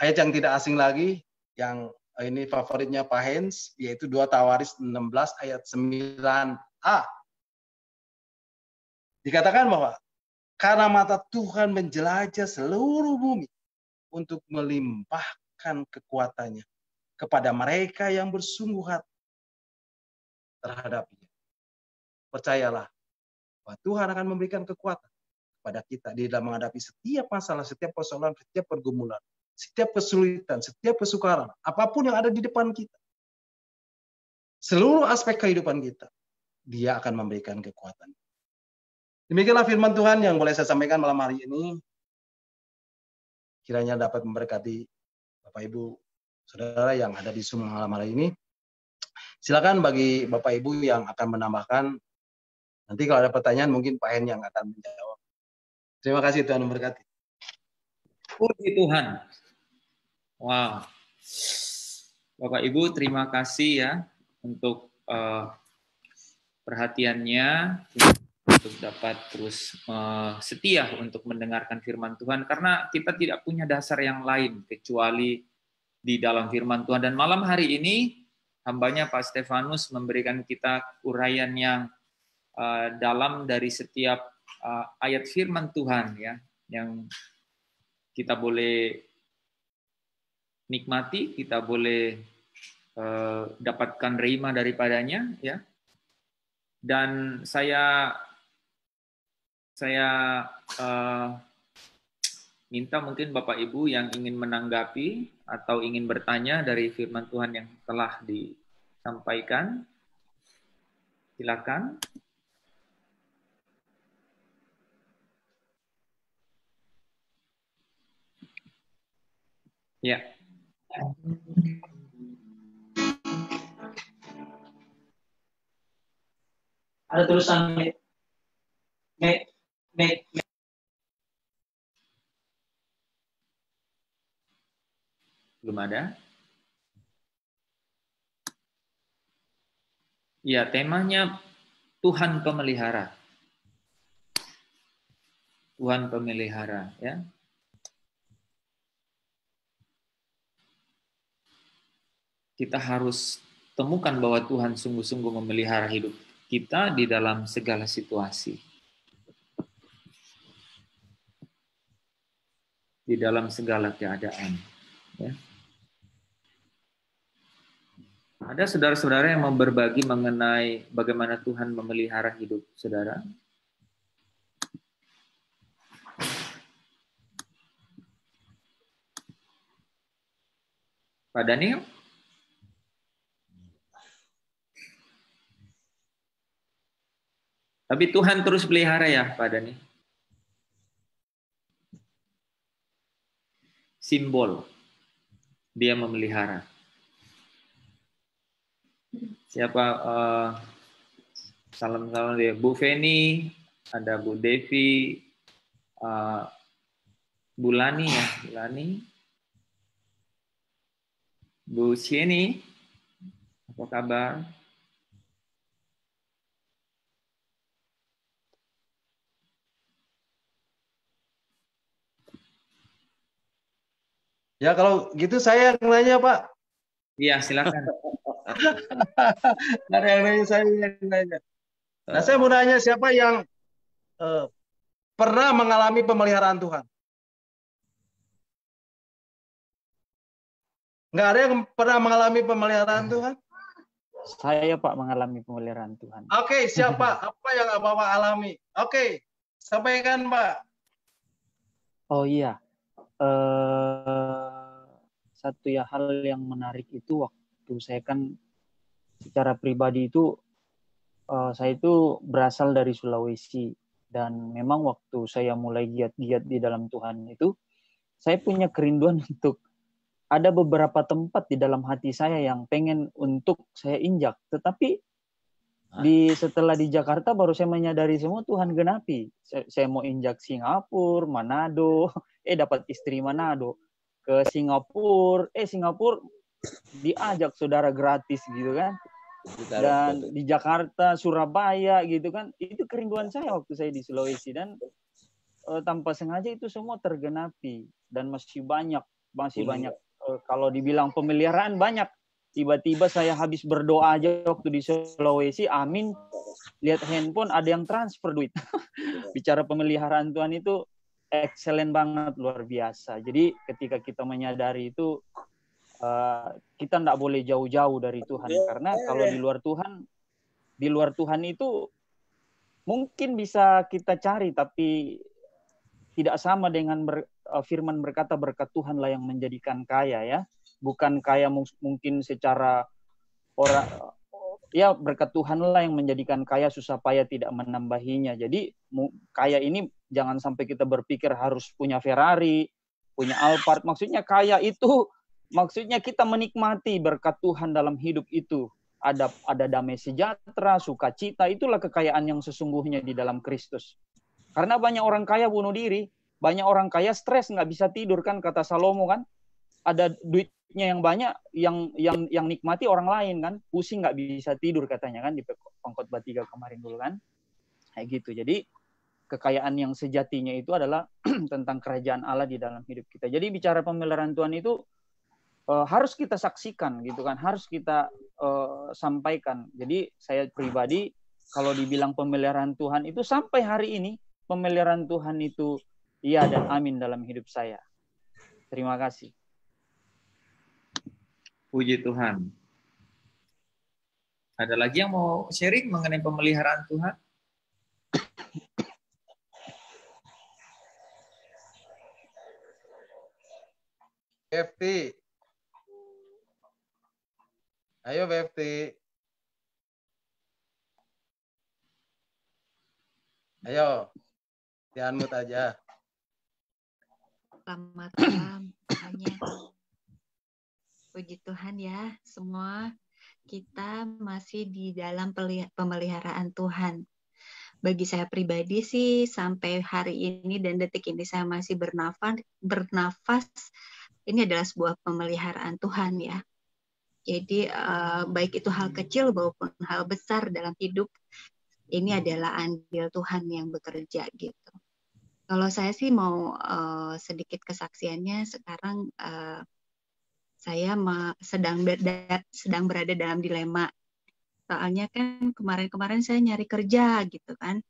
ayat yang tidak asing lagi, yang ini favoritnya Pak Hens, yaitu 2 Tawaris 16 ayat 9a. Dikatakan bahwa karena mata Tuhan menjelajah seluruh bumi untuk melimpahkan kekuatannya kepada mereka yang bersungguh hati terhadapnya. Percayalah bahwa Tuhan akan memberikan kekuatan pada kita di dalam menghadapi setiap masalah, setiap persoalan, setiap pergumulan, setiap kesulitan, setiap kesukaran, apapun yang ada di depan kita. Seluruh aspek kehidupan kita, Dia akan memberikan kekuatan. Demikianlah firman Tuhan yang boleh saya sampaikan malam hari ini. Kiranya dapat memberkati Bapak Ibu, Saudara yang ada di Zoom malam hari ini. Silakan bagi Bapak Ibu yang akan menambahkan. Nanti kalau ada pertanyaan mungkin Pak Hen yang akan menjawab. Terima kasih, Tuhan memberkati. Puji Tuhan. Wow. Bapak Ibu, terima kasih ya untuk perhatiannya, untuk dapat terus setia untuk mendengarkan firman Tuhan, karena kita tidak punya dasar yang lain kecuali di dalam firman Tuhan. Dan malam hari ini hambanya Pak Stefanus memberikan kita uraian yang dalam dari setiap ayat firman Tuhan ya, yang kita boleh nikmati, kita boleh dapatkan rhema daripadanya ya. Dan saya minta mungkin Bapak Ibu yang ingin menanggapi atau ingin bertanya dari firman Tuhan yang telah disampaikan, silakan. Ya. Ada tulisan Belum ada? Ya, temanya Tuhan pemelihara. Tuhan pemelihara ya. Kita harus temukan bahwa Tuhan sungguh-sungguh memelihara hidup kita di dalam segala situasi. Di dalam segala keadaan. Ya. Ada saudara-saudara yang mau berbagi mengenai bagaimana Tuhan memelihara hidup saudara? Pak Daniel? Tapi Tuhan terus pelihara ya, Pak Dani. Simbol dia memelihara. Siapa salam-salam dia? Bu Feni, ada Bu Devi, Bu Lani ya, Bu Lani. Bu Sieni, apa kabar? Ya kalau gitu saya yang nanya Pak. Iya silakan. Ada yang nanya, saya yang nanya. Nah saya mau nanya siapa yang pernah mengalami pemeliharaan Tuhan? Nggak ada yang pernah mengalami pemeliharaan Tuhan? Saya Pak mengalami pemeliharaan Tuhan. Oke, siapa? Apa yang Bapak alami? Oke, sampaikan Pak. Oh iya. Satu ya hal yang menarik itu waktu saya kan secara pribadi itu saya itu berasal dari Sulawesi, dan memang waktu saya mulai giat-giat di dalam Tuhan itu saya punya kerinduan untuk ada beberapa tempat di dalam hati saya yang pengen untuk saya injak, tetapi setelah di Jakarta baru saya menyadari semua Tuhan genapi. Saya mau injak Singapura, Manado, dapat istri Manado. Ke Singapura diajak saudara gratis gitu kan. Dan di Jakarta, Surabaya gitu kan. Itu kerinduan saya waktu saya di Sulawesi, dan tanpa sengaja itu semua tergenapi, dan masih banyak kalau dibilang pemeliharaan banyak. Tiba-tiba saya habis berdoa aja waktu di Sulawesi, amin, lihat handphone ada yang transfer duit. Bicara pemeliharaan Tuhan itu excellent banget, luar biasa. Jadi ketika kita menyadari itu, kita tidak boleh jauh-jauh dari Tuhan, karena kalau di luar Tuhan itu mungkin bisa kita cari, tapi tidak sama dengan firman berkata berkat Tuhanlah yang menjadikan kaya ya. Bukan kaya mungkin secara orang, ya berkat Tuhanlah yang menjadikan kaya, susah payah tidak menambahinya. Jadi kaya ini jangan sampai kita berpikir harus punya Ferrari, punya Alphard. Maksudnya kaya itu, maksudnya kita menikmati berkat Tuhan dalam hidup itu. Ada damai sejahtera, sukacita, itulah kekayaan yang sesungguhnya di dalam Kristus. Karena banyak orang kaya bunuh diri, banyak orang kaya stres, nggak bisa tidur kan, kata Salomo kan. Ada duitnya yang banyak, yang nikmati orang lain kan, pusing nggak bisa tidur katanya kan di Pengkhotbah 3 kemarin dulu kan. Kayak gitu. Jadi kekayaan yang sejatinya itu adalah tentang kerajaan Allah di dalam hidup kita. Jadi bicara pemeliharaan Tuhan itu harus kita saksikan gitu kan, harus kita sampaikan. Jadi saya pribadi kalau dibilang pemeliharaan Tuhan itu sampai hari ini, pemeliharaan Tuhan itu iya dan amin dalam hidup saya. Terima kasih. Puji Tuhan. Ada lagi yang mau sharing mengenai pemeliharaan Tuhan? Befti. Ayo Befti. Ayo. Di-unmute aja. Selamat malam semuanya. Puji Tuhan ya, semua kita masih di dalam pemeliharaan Tuhan. Bagi saya pribadi sih, sampai hari ini dan detik ini saya masih bernafas, ini adalah sebuah pemeliharaan Tuhan ya. Jadi baik itu hal kecil maupun hal besar dalam hidup, ini adalah andil Tuhan yang bekerja gitu. Kalau saya sih mau sedikit kesaksiannya, sekarang saya sedang berada dalam dilema. Soalnya kan kemarin-kemarin saya nyari kerja gitu kan.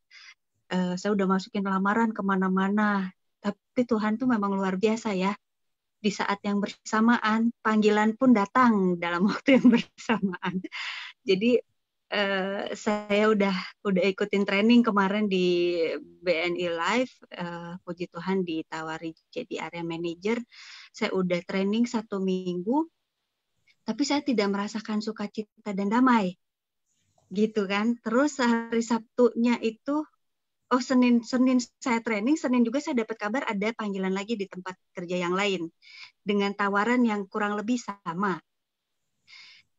Saya udah masukin lamaran kemana-mana. Tapi Tuhan tuh memang luar biasa ya. Di saat yang bersamaan, panggilan pun datang dalam waktu yang bersamaan. Jadi saya udah ikutin training kemarin di BNI Live. Puji Tuhan ditawari jadi area manager. Saya udah training 1 minggu, tapi saya tidak merasakan sukacita dan damai. Gitu kan. Terus hari Sabtunya itu, Senin saya training, Senin juga saya dapat kabar ada panggilan lagi di tempat kerja yang lain. Dengan tawaran yang kurang lebih sama.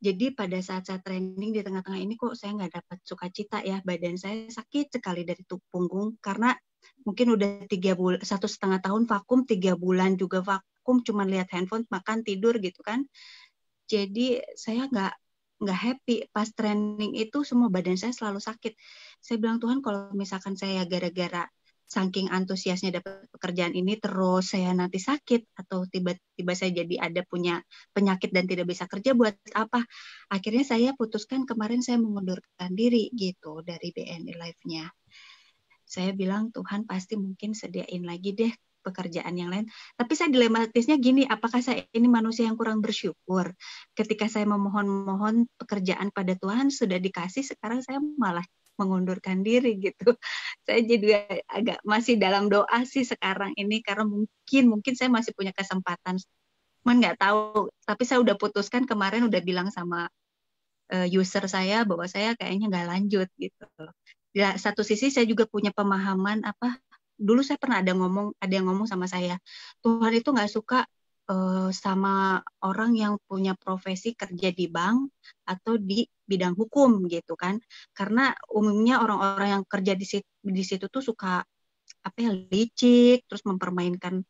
Jadi pada saat saya training di tengah-tengah ini kok saya nggak dapat sukacita ya. Badan saya sakit sekali dari punggung karena mungkin udah 1,5 tahun vakum, 3 bulan juga vakum, cuman lihat handphone, makan, tidur gitu kan. Jadi saya nggak happy. Pas training itu semua badan saya selalu sakit. Saya bilang, Tuhan kalau misalkan saya gara-gara saking antusiasnya dapat pekerjaan ini terus saya nanti sakit atau tiba-tiba saya jadi ada punya penyakit dan tidak bisa kerja, buat apa? Akhirnya saya putuskan kemarin saya mengundurkan diri gitu dari BNI Live-nya. Saya bilang Tuhan pasti mungkin sediain lagi deh pekerjaan yang lain. Tapi saya dilematisnya gini, apakah saya ini manusia yang kurang bersyukur? Ketika saya memohon-mohon pekerjaan pada Tuhan sudah dikasih, sekarang saya malah mengundurkan diri gitu. Saya juga agak masih dalam doa sih sekarang ini karena mungkin saya masih punya kesempatan. Cuman nggak tahu. Tapi saya udah putuskan kemarin, udah bilang sama user saya bahwa saya kayaknya nggak lanjut gitu. Di satu sisi saya juga punya pemahaman dulu saya pernah ada yang ngomong sama saya, Tuhan itu nggak suka sama orang yang punya profesi kerja di bank atau di bidang hukum gitu kan, karena umumnya orang-orang yang kerja di situ tuh suka licik, terus mempermainkan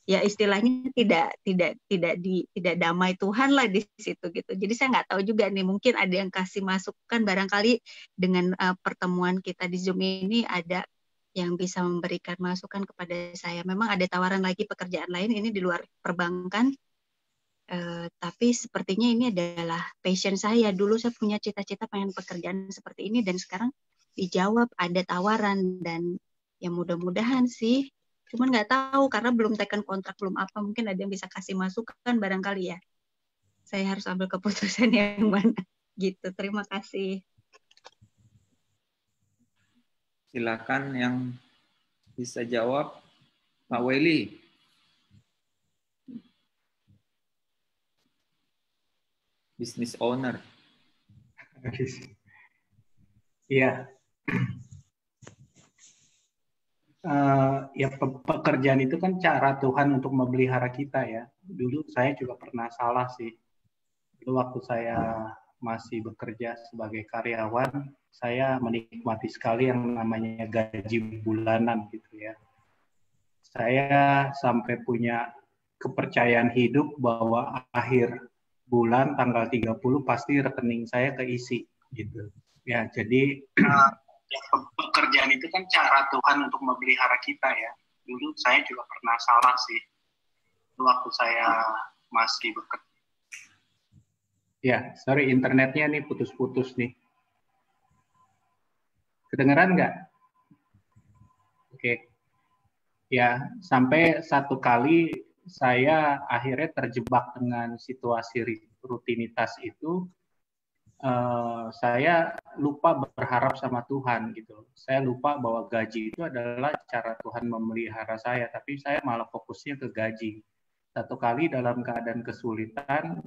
ya istilahnya tidak damai Tuhan lah di situ gitu. Jadi saya nggak tahu juga nih, mungkin ada yang kasih masukan barangkali dengan pertemuan kita di Zoom ini ada yang bisa memberikan masukan kepada saya. Memang ada tawaran lagi pekerjaan lain ini di luar perbankan, tapi sepertinya ini adalah passion saya. Dulu saya punya cita-cita pengen pekerjaan seperti ini dan sekarang dijawab ada tawaran dan ya mudah-mudahan sih. Cuman nggak tahu karena belum teken kontrak, belum apa. Mungkin ada yang bisa kasih masukan barangkali ya. Saya harus ambil keputusan yang mana gitu. Terima kasih. Silakan yang bisa jawab, Pak Willy. Business owner. Iya. Ya pekerjaan itu kan cara Tuhan untuk memelihara kita ya. Dulu saya juga pernah salah sih. Dulu waktu saya masih bekerja sebagai karyawan, saya menikmati sekali yang namanya gaji bulanan gitu ya. Saya sampai punya kepercayaan hidup bahwa akhir bulan tanggal 30 pasti rekening saya keisi gitu. Ya, jadi pekerjaan itu kan cara Tuhan untuk memelihara kita ya. Dulu saya juga pernah salah sih. Waktu saya masih bekerja. Ya, sorry internetnya nih putus-putus nih. Kedengeran nggak? Oke. Ya, sampai satu kali saya akhirnya terjebak dengan situasi rutinitas itu. Saya lupa berharap sama Tuhan gitu. Saya lupa bahwa gaji itu adalah cara Tuhan memelihara saya, tapi saya malah fokusnya ke gaji. Satu kali dalam keadaan kesulitan,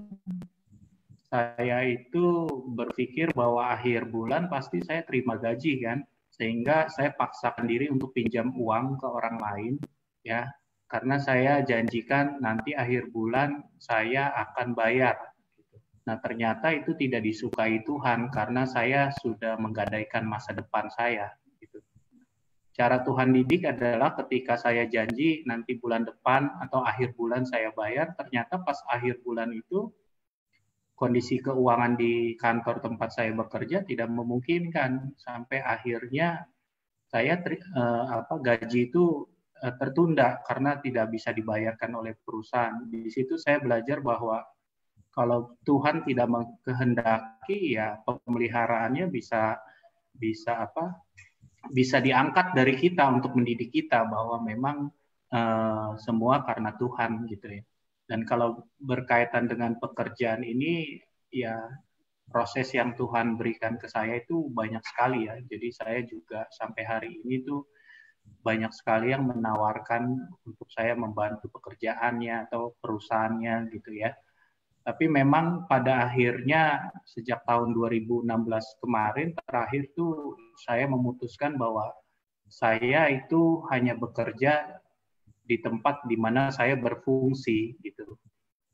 saya itu berpikir bahwa akhir bulan pasti saya terima gaji kan, sehingga saya paksakan diri untuk pinjam uang ke orang lain ya, karena saya janjikan nanti akhir bulan saya akan bayar. Nah, ternyata itu tidak disukai Tuhan karena saya sudah menggadaikan masa depan saya. Gitu. Cara Tuhan didik adalah ketika saya janji nanti bulan depan atau akhir bulan saya bayar, ternyata pas akhir bulan itu kondisi keuangan di kantor tempat saya bekerja tidak memungkinkan. Sampai akhirnya saya gaji itu tertunda karena tidak bisa dibayarkan oleh perusahaan. Di situ saya belajar bahwa kalau Tuhan tidak mengkehendaki, ya pemeliharaannya bisa diangkat dari kita untuk mendidik kita bahwa memang semua karena Tuhan gitu ya. Dan kalau berkaitan dengan pekerjaan ini, ya proses yang Tuhan berikan ke saya itu banyak sekali ya. Jadi saya juga sampai hari ini tuh banyak sekali yang menawarkan untuk saya membantu pekerjaannya atau perusahaannya gitu ya. Tapi memang pada akhirnya sejak tahun 2016 kemarin terakhir tuh saya memutuskan bahwa saya itu hanya bekerja di tempat di mana saya berfungsi gitu.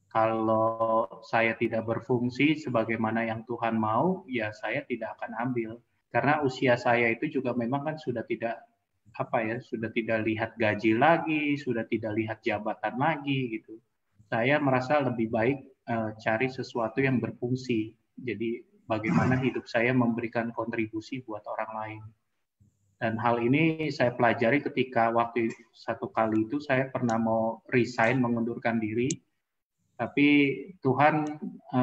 Kalau saya tidak berfungsi sebagaimana yang Tuhan mau, ya saya tidak akan ambil. Karena usia saya itu juga memang kan sudah tidak sudah tidak lihat gaji lagi, sudah tidak lihat jabatan lagi gitu. Saya merasa lebih baik cari sesuatu yang berfungsi. Jadi bagaimana hidup saya memberikan kontribusi buat orang lain. Dan hal ini saya pelajari ketika waktu satu kali itu saya pernah mau resign, mengundurkan diri. Tapi Tuhan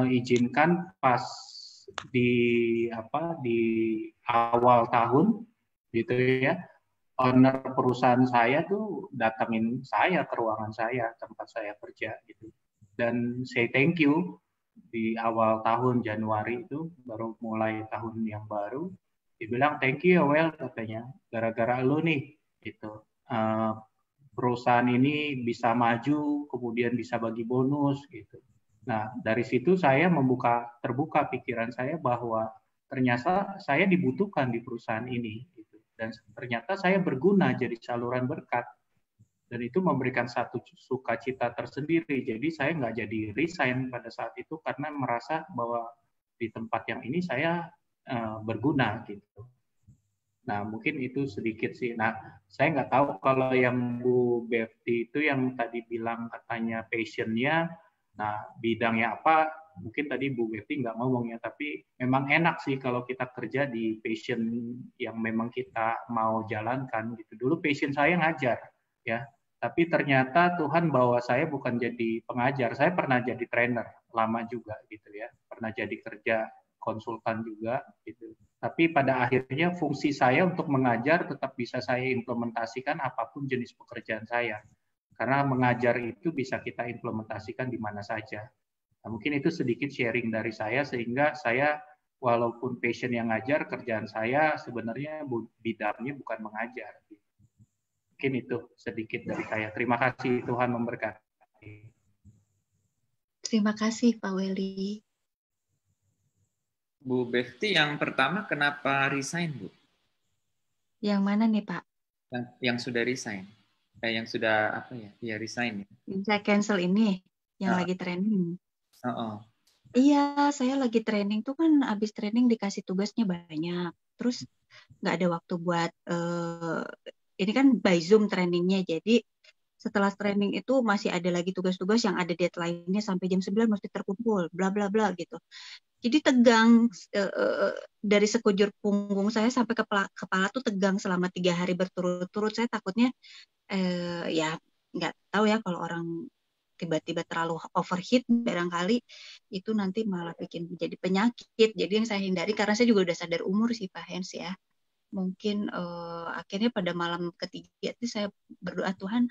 izinkan pas di awal tahun gitu ya, owner perusahaan saya tuh datangin saya ke ruangan saya tempat saya kerja gitu. Dan say thank you di awal tahun Januari itu, baru mulai tahun yang baru, dibilang thank you ya Well katanya, gara-gara lu nih gitu. Perusahaan ini bisa maju, kemudian bisa bagi bonus gitu. Nah, dari situ saya terbuka pikiran saya bahwa ternyata saya dibutuhkan di perusahaan ini gitu. Dan ternyata saya berguna jadi saluran berkat. Dan itu memberikan satu sukacita tersendiri. Jadi saya nggak jadi resign pada saat itu karena merasa bahwa di tempat yang ini saya berguna gitu. Nah mungkin itu sedikit sih. Nah saya nggak tahu kalau yang Bu Berti itu yang tadi bilang katanya passionnya, nah bidangnya apa? Mungkin tadi Bu Berti nggak ngomongnya, tapi memang enak sih kalau kita kerja di passion yang memang kita mau jalankan gitu. Dulu passion saya ngajar ya. Tapi ternyata Tuhan bawa saya bukan jadi pengajar. Saya pernah jadi trainer lama juga gitu ya. Pernah jadi kerja konsultan juga gitu. Tapi pada akhirnya fungsi saya untuk mengajar tetap bisa saya implementasikan apapun jenis pekerjaan saya. Karena mengajar itu bisa kita implementasikan di mana saja. Nah, mungkin itu sedikit sharing dari saya sehingga saya walaupun passion yang ngajar, kerjaan saya sebenarnya bidangnya bukan mengajar. Mungkin itu sedikit dari saya. Terima kasih, Tuhan memberkati. Terima kasih Pak Weli. Bu Befti yang pertama kenapa resign, Bu? Yang mana nih Pak? Yang sudah resign. Yang sudah apa ya? Ya resign. Yang saya cancel ini, yang lagi training. Iya, saya lagi training tuh kan habis training dikasih tugasnya banyak. Terus nggak ada waktu buat ini kan by Zoom trainingnya. Jadi setelah training itu masih ada lagi tugas-tugas yang ada deadline-nya sampai jam 9 mesti terkumpul, bla bla bla gitu. Jadi tegang dari sekujur punggung saya sampai kepala tuh tegang selama 3 hari berturut-turut. Saya takutnya ya nggak tahu ya kalau orang tiba-tiba terlalu overheat barangkali itu nanti malah bikin jadi penyakit. Jadi yang saya hindari karena saya juga udah sadar umur sih Pak Hens ya. Mungkin akhirnya pada malam ketiga itu saya berdoa, Tuhan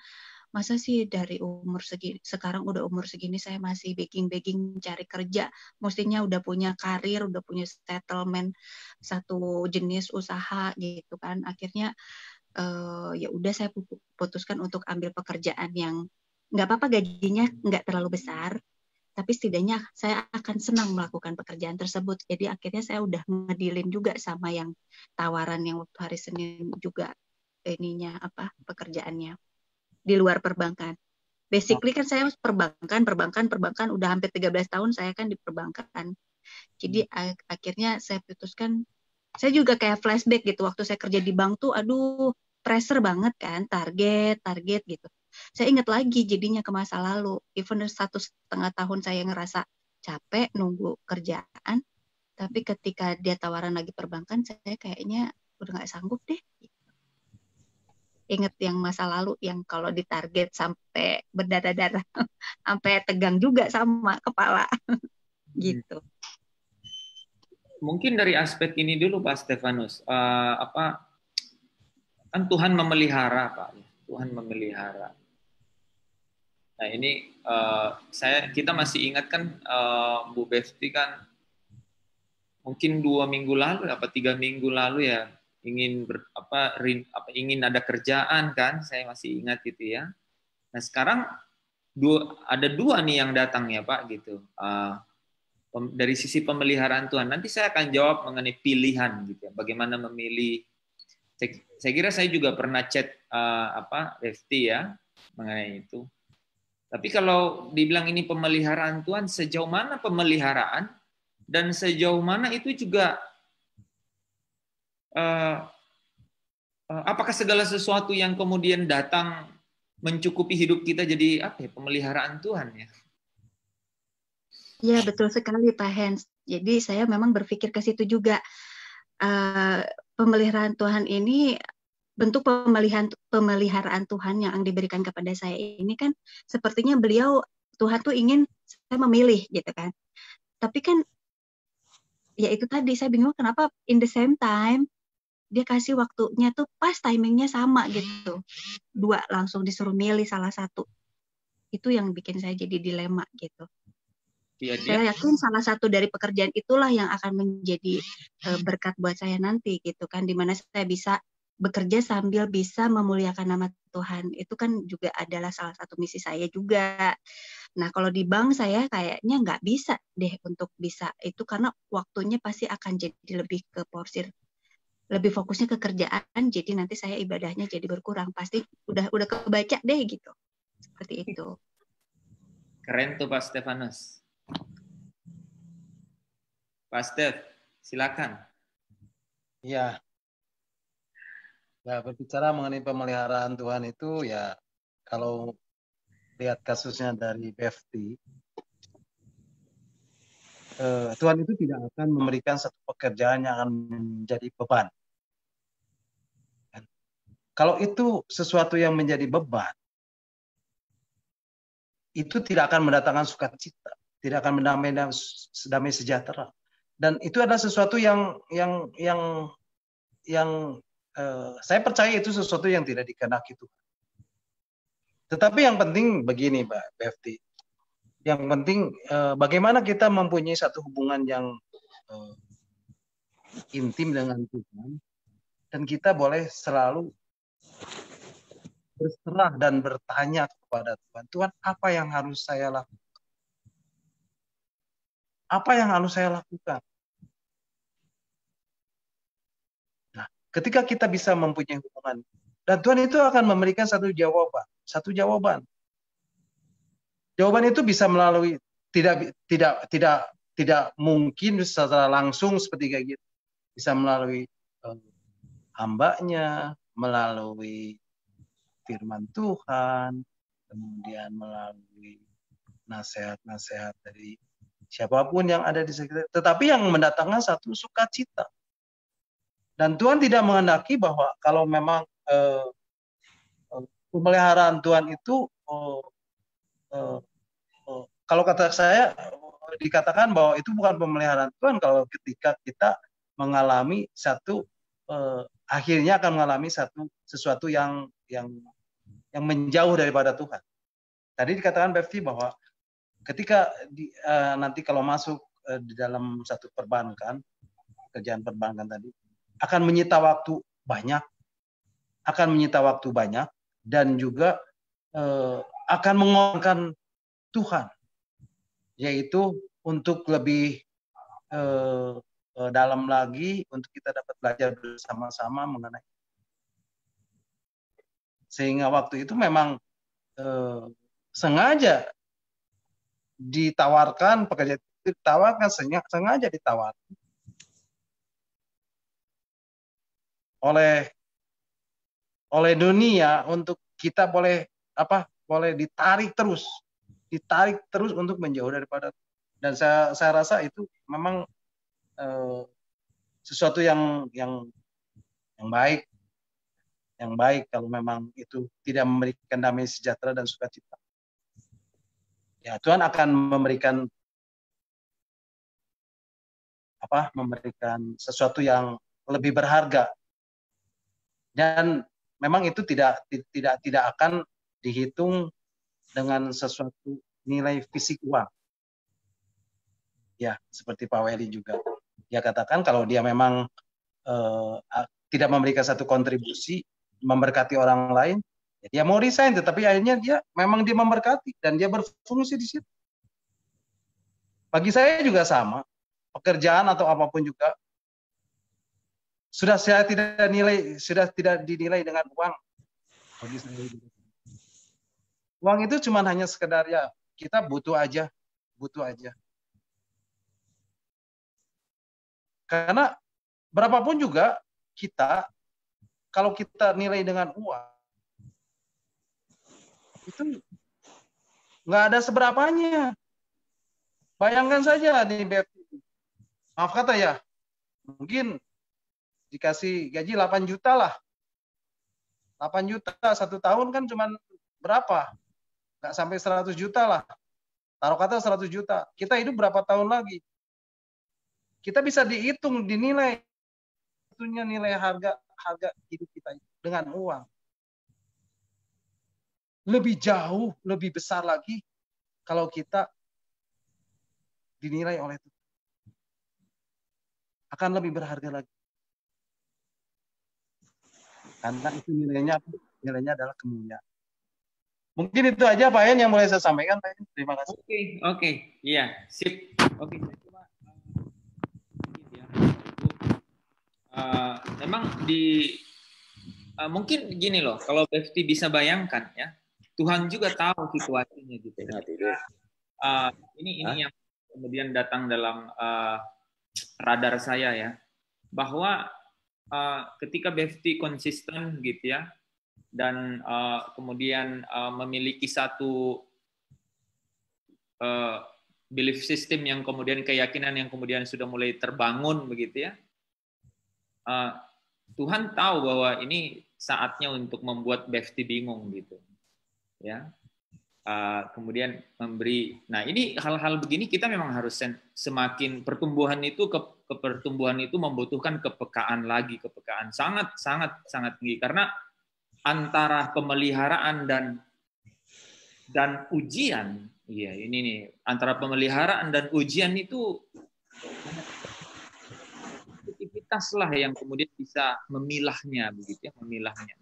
masa sih dari umur segini, sekarang udah umur segini saya masih begging cari kerja, mestinya udah punya karir, udah punya settlement satu jenis usaha gitu kan. Akhirnya ya udah saya putuskan untuk ambil pekerjaan yang nggak apa-apa gajinya nggak terlalu besar, tapi setidaknya saya akan senang melakukan pekerjaan tersebut. Jadi akhirnya saya udah ngedilin juga sama yang tawaran yang waktu hari Senin juga ininya apa pekerjaannya di luar perbankan. Basically kan saya perbankan udah hampir 13 tahun saya kan di perbankan. Jadi akhirnya saya putuskan, saya juga kayak flashback gitu waktu saya kerja di bank tuh aduh pressure banget kan, target gitu. Saya ingat lagi jadinya ke masa lalu, even 1,5 tahun saya ngerasa capek nunggu kerjaan, tapi ketika dia tawaran lagi perbankan saya kayaknya udah nggak sanggup deh. Ingat yang masa lalu yang kalau ditarget sampai berdarah-darah, sampai tegang juga sama kepala gitu. Mungkin dari aspek ini dulu Pak Stefanus, kan Tuhan memelihara Pak, Tuhan memelihara. Nah ini kita masih ingat kan Bu Befti kan mungkin 2 minggu lalu, 3 minggu lalu ya ingin ingin ada kerjaan kan, saya masih ingat gitu ya. Nah sekarang ada 2 nih yang datang ya Pak gitu. Dari sisi pemeliharaan Tuhan. Nanti saya akan jawab mengenai pilihan gitu ya. Bagaimana memilih. Saya kira saya juga pernah chat Befti ya mengenai itu. Tapi kalau dibilang ini pemeliharaan Tuhan, sejauh mana pemeliharaan dan sejauh mana itu juga apakah segala sesuatu yang kemudian datang mencukupi hidup kita jadi pemeliharaan Tuhan ya? Ya betul sekali Pak Hens. Jadi saya memang berpikir ke situ juga. Pemeliharaan Tuhan ini, bentuk pemeliharaan Tuhan yang diberikan kepada saya ini kan sepertinya Tuhan tuh ingin saya memilih gitu kan. Tapi kan ya itu tadi saya bingung kenapa in the same time dia kasih waktunya tuh pas timingnya sama gitu. 2 langsung disuruh milih salah satu. Itu yang bikin saya jadi dilema gitu. Saya yakin salah satu dari pekerjaan itulah yang akan menjadi berkat buat saya nanti gitu kan, dimana saya bisa bekerja sambil bisa memuliakan nama Tuhan. Itu kan juga adalah salah satu misi saya juga. Nah kalau di bank saya kayaknya nggak bisa deh untuk bisa itu karena waktunya pasti akan jadi lebih ke porsir, lebih fokusnya ke kerjaan. Jadi nanti saya ibadahnya jadi berkurang. Pasti udah kebaca deh gitu. Seperti itu. Keren tuh Pak Stefanus. Pak Stef, silakan. Ya. Ya, berbicara mengenai pemeliharaan Tuhan itu ya kalau lihat kasusnya dari Befti, Tuhan itu tidak akan memberikan satu pekerjaan yang akan menjadi beban. Kalau itu sesuatu yang menjadi beban, itu tidak akan mendatangkan sukacita, tidak akan damai sejahtera. Dan itu adalah sesuatu yang saya percaya itu sesuatu yang tidak dikehendaki Tuhan. Tetapi yang penting begini, Mbak Befti. Yang penting bagaimana kita mempunyai satu hubungan yang intim dengan Tuhan, dan kita boleh selalu berserah dan bertanya kepada Tuhan, Tuhan, apa yang harus saya lakukan? Apa yang harus saya lakukan? Nah, ketika kita bisa mempunyai hubungan, dan Tuhan itu akan memberikan satu jawaban. Jawaban itu bisa melalui tidak mungkin secara langsung seperti kayak gitu. Bisa melalui hambanya, melalui firman Tuhan, kemudian melalui nasihat-nasihat dari siapapun yang ada di sekitar. Tetapi yang mendatangkan satu sukacita. Dan Tuhan tidak menghendaki bahwa kalau memang pemeliharaan Tuhan itu kalau kata saya dikatakan bahwa itu bukan pemeliharaan Tuhan kalau ketika kita mengalami satu akhirnya akan mengalami sesuatu yang menjauh daripada Tuhan. Tadi dikatakan Befti bahwa ketika nanti kalau masuk di dalam satu perbankan, pekerjaan perbankan tadi akan menyita waktu banyak, dan juga akan mengorbankan Tuhan, yaitu untuk lebih dalam lagi untuk kita dapat belajar bersama-sama mengenai, sehingga waktu itu memang sengaja ditawarkan, pekerjaan itu ditawarkan, sengaja ditawarkan oleh dunia untuk kita boleh ditarik terus untuk menjauh daripada. Dan saya rasa itu memang sesuatu yang baik kalau memang itu tidak memberikan damai sejahtera dan sukacita. Ya, Tuhan akan memberikan sesuatu yang lebih berharga. Dan memang itu tidak akan dihitung dengan sesuatu nilai fisik uang. Ya, seperti Pak Weli juga. Dia katakan kalau dia memang tidak memberikan satu kontribusi, memberkati orang lain, ya dia mau resign, tetapi akhirnya dia memberkati dan dia berfungsi di situ. Bagi saya juga sama, pekerjaan atau apapun juga sudah tidak dinilai dengan uang. Bagi saya juga. Uang itu cuma hanya sekedar ya kita butuh aja. Karena berapapun juga kita, kalau kita nilai dengan uang, itu nggak ada seberapanya. Bayangkan saja nih, maaf kata ya, mungkin dikasih gaji 8 juta lah. 8 juta satu tahun kan cuma berapa? Nggak sampai 100 juta lah. Taruh kata 100 juta. Kita hidup berapa tahun lagi? Kita bisa dihitung, dinilai. Itunya nilai harga hidup kita dengan uang. Lebih jauh, lebih besar lagi kalau kita dinilai oleh Tuhan. Akan lebih berharga lagi. Karena itu nilainya adalah kemuliaan. Mungkin itu aja Pak En yang boleh saya sampaikan, Pak En. Terima kasih. Oke. Iya, sip. Oke, saya coba memang mungkin gini loh, kalau Befti bisa bayangkan ya, Tuhan juga tahu situasinya gitu. Ini yang kemudian datang dalam radar saya ya, bahwa ketika Befti konsisten gitu ya, dan kemudian memiliki satu belief system yang kemudian keyakinan yang kemudian sudah mulai terbangun begitu ya, Tuhan tahu bahwa ini saatnya untuk membuat Befti bingung gitu ya. Kemudian memberi, nah ini hal-hal begini kita memang harus semakin pertumbuhan itu pertumbuhan itu membutuhkan kepekaan sangat tinggi, karena antara pemeliharaan dan ujian, iya ini nih, antara pemeliharaan dan ujian itu aktivitas lah yang kemudian bisa memilahnya begitu ya, memilahnya.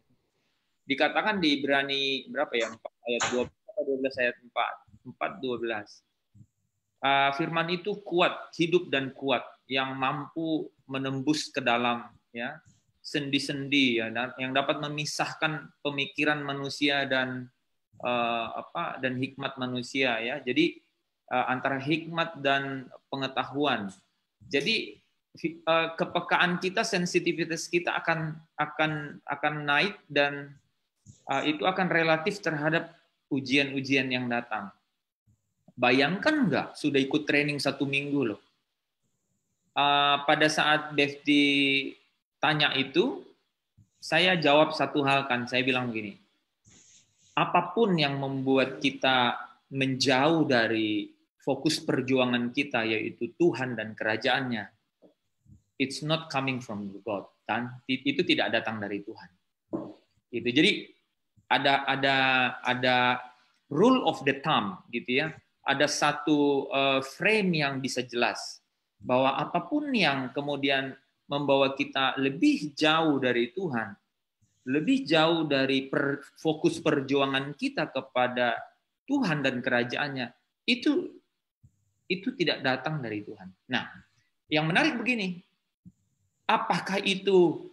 Dikatakan di Ibrani berapa ya? 4 ayat 12 ayat 4 12. Firman itu kuat, hidup dan kuat, yang mampu menembus ke dalam ya sendi-sendi ya, dan yang dapat memisahkan pemikiran manusia dan dan hikmat manusia ya. Jadi antara hikmat dan pengetahuan. Jadi kepekaan kita, sensitivitas kita akan naik, dan itu akan relatif terhadap ujian-ujian yang datang. Bayangkan nggak, sudah ikut training 1 minggu loh. Pada saat Befti tanya itu, saya jawab satu hal kan, saya bilang begini, apapun yang membuat kita menjauh dari fokus perjuangan kita, yaitu Tuhan dan kerajaannya, it's not coming from God, kan? Itu tidak datang dari Tuhan. Itu. Jadi ada rule of the thumb gitu ya. Ada satu frame yang bisa jelas bahwa apapun yang kemudian membawa kita lebih jauh dari Tuhan, lebih jauh dari fokus perjuangan kita kepada Tuhan dan kerajaannya, itu tidak datang dari Tuhan. Nah, yang menarik begini, apakah itu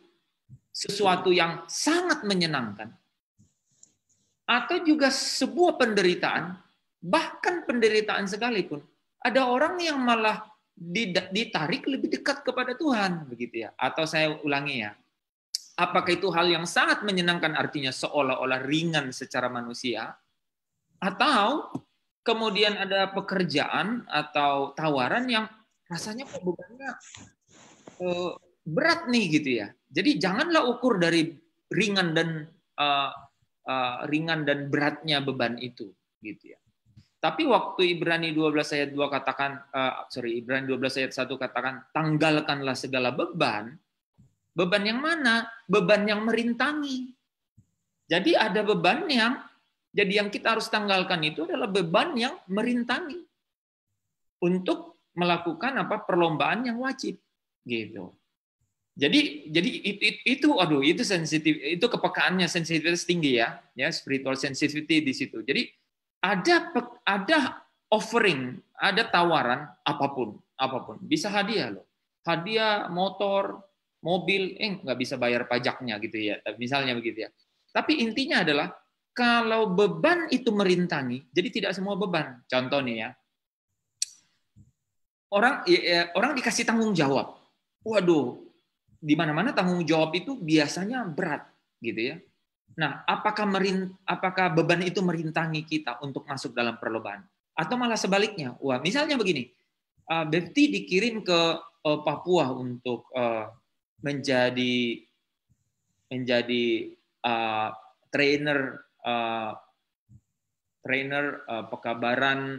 sesuatu yang sangat menyenangkan, atau juga sebuah penderitaan? Bahkan penderitaan sekalipun, ada orang yang malah ditarik lebih dekat kepada Tuhan, begitu ya. Atau saya ulangi ya, apakah itu hal yang sangat menyenangkan, artinya seolah-olah ringan secara manusia, atau kemudian ada pekerjaan atau tawaran yang rasanya kok bebannya berat nih gitu ya. Jadi janganlah ukur dari ringan dan beratnya beban itu, gitu ya. Tapi waktu Ibrani 12 ayat 2 katakan, Ibrani 12 ayat 1 katakan, tanggalkanlah segala beban. Beban yang mana? Beban yang merintangi. Jadi ada beban yang kita harus tanggalkan, itu adalah beban yang merintangi untuk melakukan perlombaan yang wajib, gitu. Jadi itu sensitif, itu kepekaannya, sensitivitas tinggi ya, spiritual sensitivity di situ. Jadi ada offering, ada tawaran apapun, bisa hadiah loh, hadiah motor, mobil, nggak bisa bayar pajaknya gitu ya, misalnya begitu ya. Tapi intinya adalah kalau beban itu merintangi, jadi tidak semua beban. Contoh nih ya, orang dikasih tanggung jawab, waduh, di mana-mana tanggung jawab itu biasanya berat, gitu ya. Nah, apakah beban itu merintangi kita untuk masuk dalam perlombaan? Atau malah sebaliknya? Wah, misalnya begini, Befti dikirim ke Papua untuk menjadi trainer pekabaran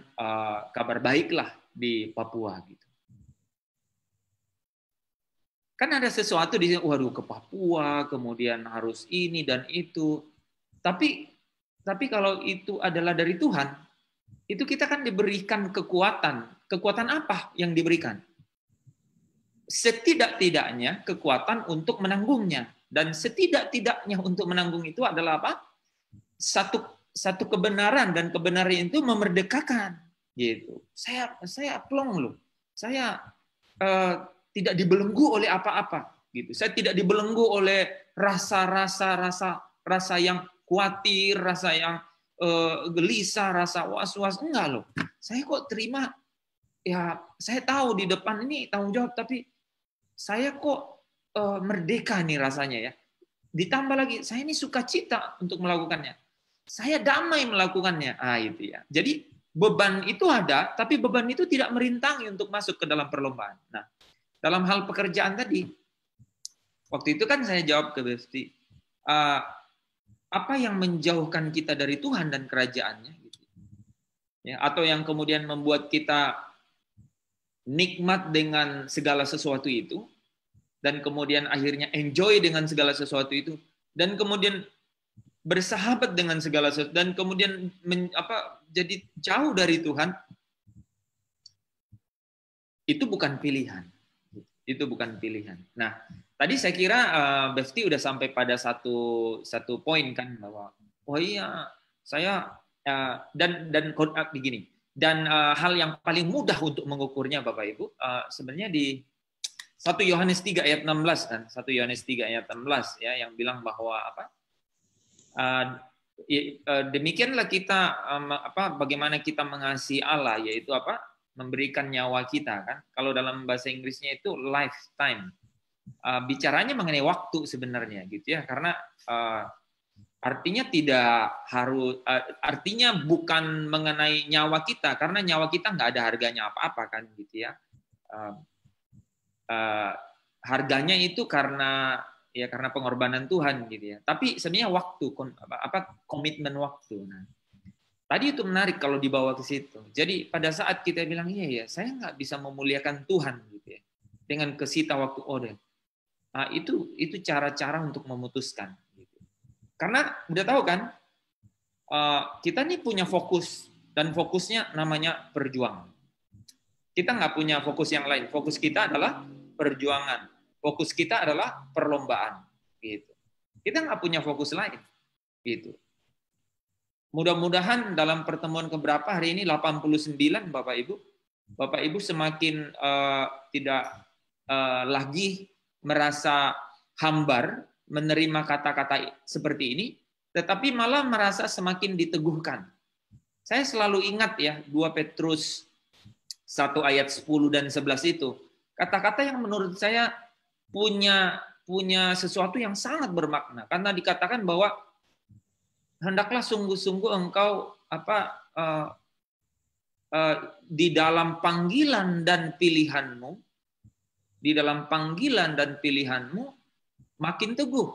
kabar baik lah di Papua gitu. Kan ada sesuatu di sini, waduh, ke Papua, kemudian harus ini dan itu. Tapi kalau itu adalah dari Tuhan, itu kita kan diberikan kekuatan. Kekuatan apa yang diberikan? Setidak-tidaknya kekuatan untuk menanggungnya. Dan setidak-tidaknya untuk menanggung itu adalah apa? Satu kebenaran, dan kebenaran itu memerdekakan. Gitu. Saya plong loh. Saya tidak dibelenggu oleh apa-apa gitu. Saya tidak dibelenggu oleh rasa yang khawatir, rasa yang gelisah, rasa was-was, enggak loh. Saya kok terima, ya saya tahu di depan ini tanggung jawab, tapi saya kok merdeka nih rasanya ya. Ditambah lagi saya ini sukacita untuk melakukannya. Saya damai melakukannya. Itu ya. Jadi beban itu ada, tapi beban itu tidak merintangi untuk masuk ke dalam perlombaan. Nah, dalam hal pekerjaan tadi, waktu itu kan saya jawab ke Befti, apa yang menjauhkan kita dari Tuhan dan kerajaannya, gitu. Ya, atau yang kemudian membuat kita nikmat dengan segala sesuatu itu, dan kemudian akhirnya enjoy dengan segala sesuatu itu, dan kemudian bersahabat dengan segala sesuatu, dan kemudian jadi jauh dari Tuhan, itu bukan pilihan. Itu bukan pilihan. Nah, tadi saya kira Befti udah sampai pada satu poin kan, bahwa oh iya saya dan begini, dan hal yang paling mudah untuk mengukurnya Bapak Ibu sebenarnya di 1 Yohanes 3 ayat 16 kan, 1 Yohanes 3 ayat 16 ya, yang bilang bahwa demikianlah kita bagaimana kita mengasihi Allah, yaitu memberikan nyawa kita kan. Kalau dalam bahasa Inggrisnya itu lifetime. Bicaranya mengenai waktu sebenarnya gitu ya, karena artinya tidak harus, artinya bukan mengenai nyawa kita, karena nyawa kita nggak ada harganya apa-apa kan gitu ya. Harganya itu karena pengorbanan Tuhan gitu ya. Tapi sebenarnya waktu, komitmen waktu. Nah, tadi itu menarik kalau dibawa ke situ. Jadi pada saat kita bilang iya ya, saya nggak bisa memuliakan Tuhan gitu ya, dengan kesita waktu deh. Nah, itu cara-cara untuk memutuskan. Gitu. Karena udah tahu kan, kita nih punya fokus, dan fokusnya namanya perjuangan. Kita nggak punya fokus yang lain. Fokus kita adalah perjuangan. Fokus kita adalah perlombaan. Gitu. Kita nggak punya fokus lain. Gitu. Mudah-mudahan dalam pertemuan keberapa hari ini, 89 Bapak Ibu semakin tidak lagi merasa hambar menerima kata-kata seperti ini, tetapi malah merasa semakin diteguhkan. Saya selalu ingat ya 2 Petrus 1 ayat 10 dan 11 itu. Kata-kata yang menurut saya punya sesuatu yang sangat bermakna, karena dikatakan bahwa hendaklah sungguh-sungguh engkau di dalam panggilan dan pilihanmu, makin teguh.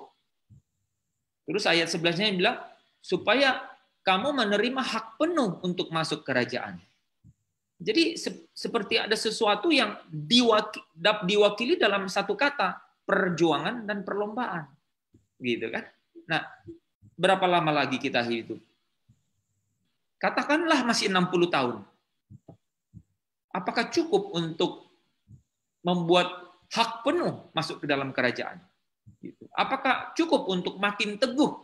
Terus ayat 11-nya bilang, supaya kamu menerima hak penuh untuk masuk kerajaan. Jadi seperti ada sesuatu yang diwakili dalam satu kata, perjuangan dan perlombaan. Gitu kan? Nah, berapa lama lagi kita hidup? Katakanlah masih 60 tahun. Apakah cukup untuk membuat hak penuh masuk ke dalam kerajaan? Gitu. Apakah cukup untuk makin teguh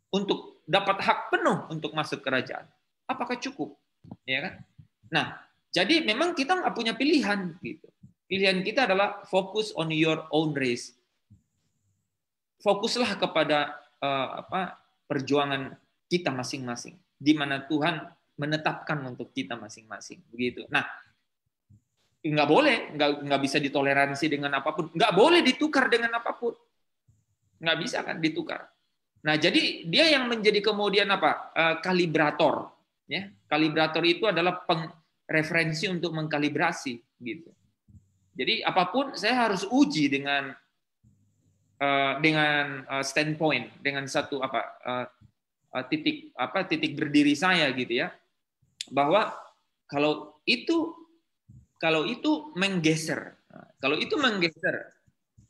untuk dapat hak penuh untuk masuk kerajaan? Apakah cukup? Ya kan? Nah, jadi memang kita nggak punya pilihan. Gitu. Pilihan kita adalah focus on your own race. Fokuslah kepada perjuangan kita masing-masing, di mana Tuhan menetapkan untuk kita masing-masing. Begitu. Nah, nggak boleh, nggak bisa ditoleransi dengan apapun, nggak boleh ditukar dengan apapun, nggak bisa kan ditukar. Nah, jadi dia yang menjadi kemudian kalibrator, ya. Kalibrator itu adalah referensi untuk mengkalibrasi, gitu. Jadi apapun saya harus uji dengan standpoint, dengan satu titik berdiri saya, gitu ya, bahwa kalau itu menggeser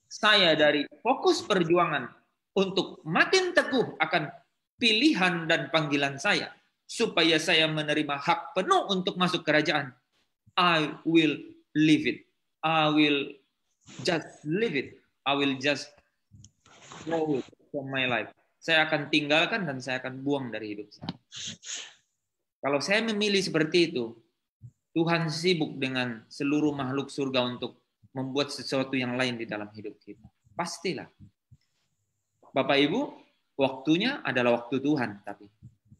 saya dari fokus perjuangan untuk makin teguh akan pilihan dan panggilan saya, supaya saya menerima hak penuh untuk masuk kerajaan, I will live it. I will just live it. I will just go from my life. Saya akan tinggalkan dan saya akan buang dari hidup saya. Kalau saya memilih seperti itu, Tuhan sibuk dengan seluruh makhluk surga untuk membuat sesuatu yang lain di dalam hidup kita. Pastilah. Bapak Ibu, waktunya adalah waktu Tuhan, tapi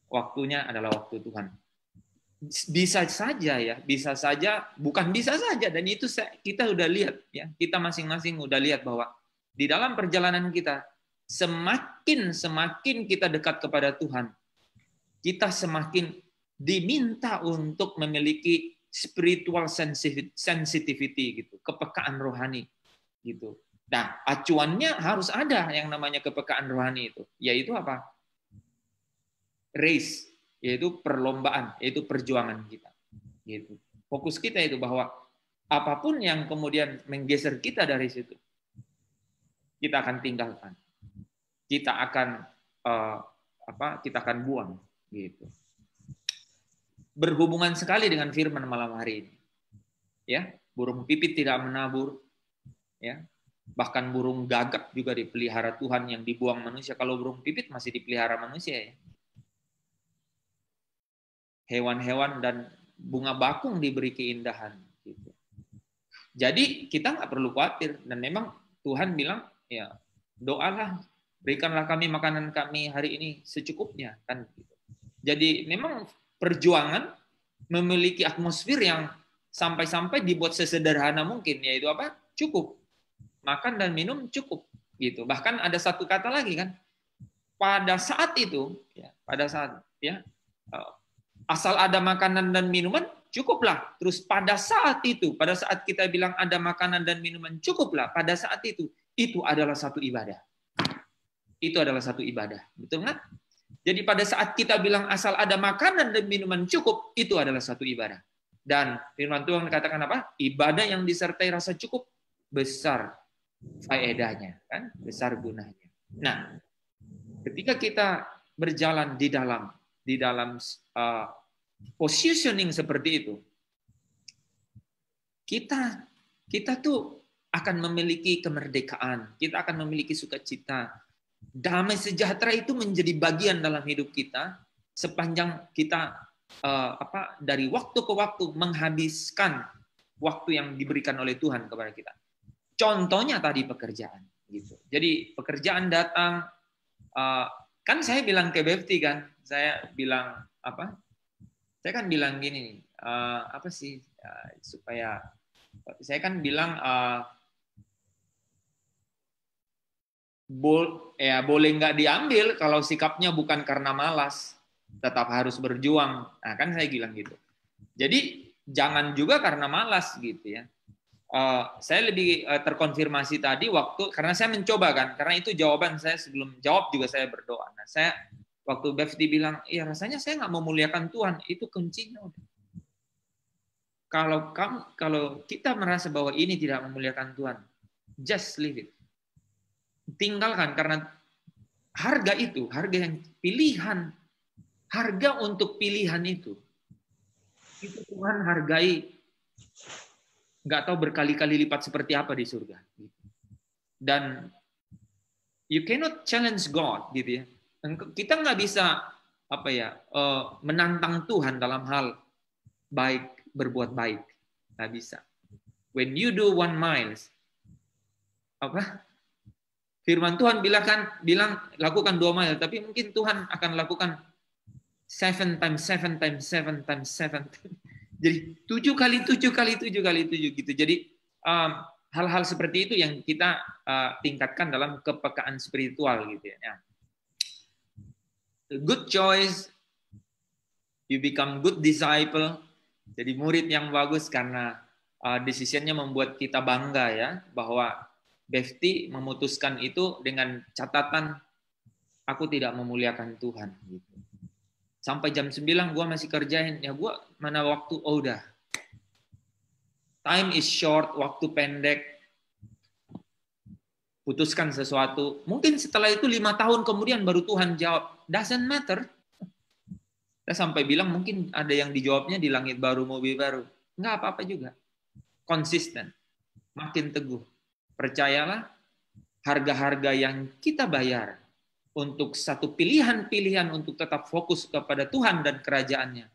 waktunya adalah waktu Tuhan. Bisa saja, bukan bisa saja, dan itu kita udah lihat ya, kita masing-masing udah lihat bahwa di dalam perjalanan kita, semakin kita dekat kepada Tuhan, kita semakin diminta untuk memiliki spiritual sensitivity gitu, kepekaan rohani gitu. Nah, acuannya harus ada yang namanya kepekaan rohani itu, yaitu apa? Race, yaitu perlombaan, yaitu perjuangan kita. Gitu. Fokus kita itu bahwa apapun yang kemudian menggeser kita dari situ, kita akan tinggalkan. Kita akan buang gitu. Berhubungan sekali dengan firman malam hari ini. Ya, burung pipit tidak menabur, ya. Bahkan burung gagak juga dipelihara Tuhan yang dibuang manusia. Kalau burung pipit masih dipelihara manusia ya. Hewan-hewan dan bunga bakung diberi keindahan. Gitu. Jadi kita nggak perlu khawatir. Dan memang Tuhan bilang, ya doalah, berikanlah kami makanan kami hari ini secukupnya. Kan? Jadi memang perjuangan memiliki atmosfer yang sampai-sampai dibuat sesederhana mungkin, yaitu apa? Cukup. Makan dan minum cukup. Gitu. Bahkan ada satu kata lagi kan, pada saat itu, ya, pada saat ya asal ada makanan dan minuman, cukuplah. Terus pada saat itu, pada saat kita bilang ada makanan dan minuman, cukuplah. Pada saat itu adalah satu ibadah. Itu adalah satu ibadah. Betul nggak? Jadi pada saat kita bilang asal ada makanan dan minuman cukup, itu adalah satu ibadah. Dan firman Tuhan katakan apa? Ibadah yang disertai rasa cukup, besar faedahnya, kan? Besar gunanya. Nah, ketika kita berjalan di dalam positioning seperti itu, kita tuh akan memiliki kemerdekaan, kita akan memiliki sukacita. Damai sejahtera itu menjadi bagian dalam hidup kita sepanjang kita dari waktu ke waktu menghabiskan waktu yang diberikan oleh Tuhan kepada kita. Contohnya tadi pekerjaan, gitu. Jadi pekerjaan datang, kan saya bilang ke Befti kan, saya bilang apa? Saya kan bilang gini, apa sih supaya saya kan bilang boleh nggak diambil kalau sikapnya bukan karena malas, tetap harus berjuang. Nah kan saya bilang gitu. Jadi jangan juga karena malas gitu ya. Saya lebih terkonfirmasi tadi karena saya mencoba kan, karena itu jawaban saya sebelum jawab juga saya berdoa. Nah saya waktu Befti bilang, ya rasanya saya nggak memuliakan Tuhan, itu kuncinya. Kalau kita merasa bahwa ini tidak memuliakan Tuhan, just leave it. Tinggalkan, karena harga yang pilihan, harga untuk pilihan itu Tuhan hargai. Nggak tahu berkali-kali lipat seperti apa di surga. Dan you cannot challenge God, gitu ya. Kita nggak bisa menantang Tuhan dalam hal baik, berbuat baik, nggak bisa. When you do 1 mile, Firman Tuhan bilang lakukan 2 mile, tapi mungkin Tuhan akan lakukan 7 times 7 times 7 times 7. Jadi 7 kali 7 kali 7 kali 7 gitu. Jadi hal-hal seperti itu yang kita tingkatkan dalam kepekaan spiritual gitu ya. Good choice, you become good disciple. Jadi murid yang bagus karena decision-nya membuat kita bangga ya, bahwa Befti memutuskan itu dengan catatan aku tidak memuliakan Tuhan gitu. Sampai jam 9 gue masih kerjain. Ya gue mana waktu, udah. Time is short, waktu pendek. Putuskan sesuatu. Mungkin setelah itu 5 tahun kemudian baru Tuhan jawab. Doesn't matter. Saya sampai bilang mungkin ada yang dijawabnya di langit baru, mobil baru. Nggak apa-apa juga. Konsisten. Makin teguh. Percayalah, harga-harga yang kita bayar untuk satu pilihan-pilihan untuk tetap fokus kepada Tuhan dan kerajaannya.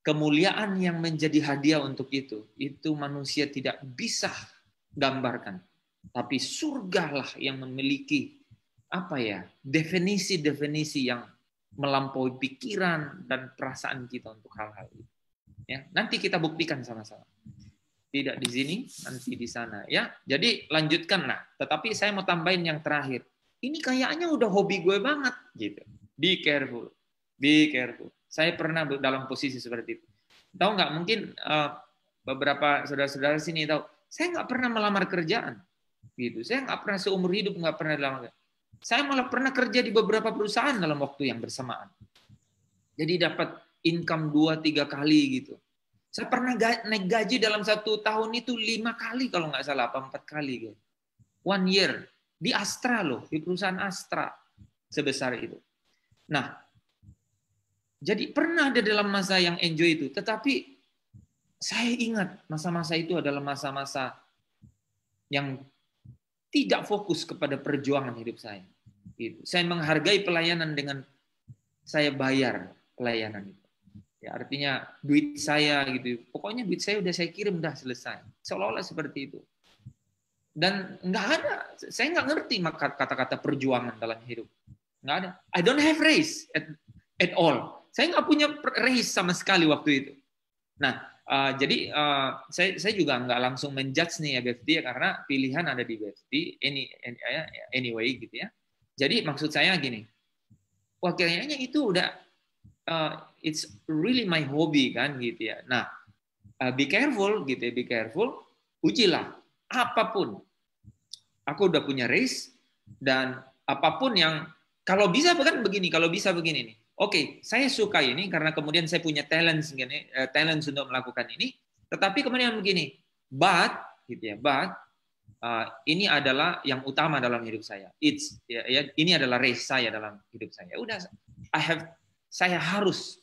Kemuliaan yang menjadi hadiah untuk itu manusia tidak bisa gambarkan. Tapi surgalah yang memiliki definisi-definisi yang melampaui pikiran dan perasaan kita untuk hal-hal itu. Ya, nanti kita buktikan sama-sama. Tidak di sini, nanti di sana. Ya, jadi lanjutkanlah. Tetapi saya mau tambahin yang terakhir. Ini kayaknya udah hobi gue banget, gitu. Be careful, be careful. Saya pernah dalam posisi seperti itu. Tahu nggak? Mungkin beberapa saudara-saudara sini tahu. Saya nggak pernah melamar kerjaan, gitu. Saya nggak pernah seumur hidup nggak pernah melamar. Saya malah pernah kerja di beberapa perusahaan dalam waktu yang bersamaan. Jadi dapat income 2-3 kali gitu. Saya pernah naik gaji dalam 1 tahun itu 5 kali kalau nggak salah, 4 kali. 1 year. Di Astra loh, di perusahaan Astra. Sebesar itu. Nah, jadi pernah ada dalam masa yang enjoy itu. Tetapi saya ingat masa-masa itu adalah masa-masa yang tidak fokus kepada perjuangan hidup saya. Gitu. Saya menghargai pelayanan dengan saya bayar pelayanan itu. Ya, artinya duit saya gitu. Pokoknya duit saya udah saya kirim, udah selesai. Seolah-olah seperti itu. Dan nggak ada, saya nggak ngerti kata-kata perjuangan dalam hidup. Nggak ada. I don't have race at all. Saya nggak punya race sama sekali waktu itu. Nah, jadi saya juga nggak langsung menjudge nih ya BFT ya, karena pilihan ada di BFT anyway gitu ya. Jadi maksud saya gini, wah kayaknya itu udah it's really my hobby kan gitu ya. Nah, be careful gitu ya, be careful, ujilah apapun. Aku udah punya race dan apapun yang kalau bisa kan begini, kalau bisa begini nih. Oke, saya suka ini karena kemudian saya punya talent untuk melakukan ini. Tetapi kemudian begini, but gitu ya, but ini adalah yang utama dalam hidup saya. Ini adalah race saya dalam hidup saya. Udah, saya harus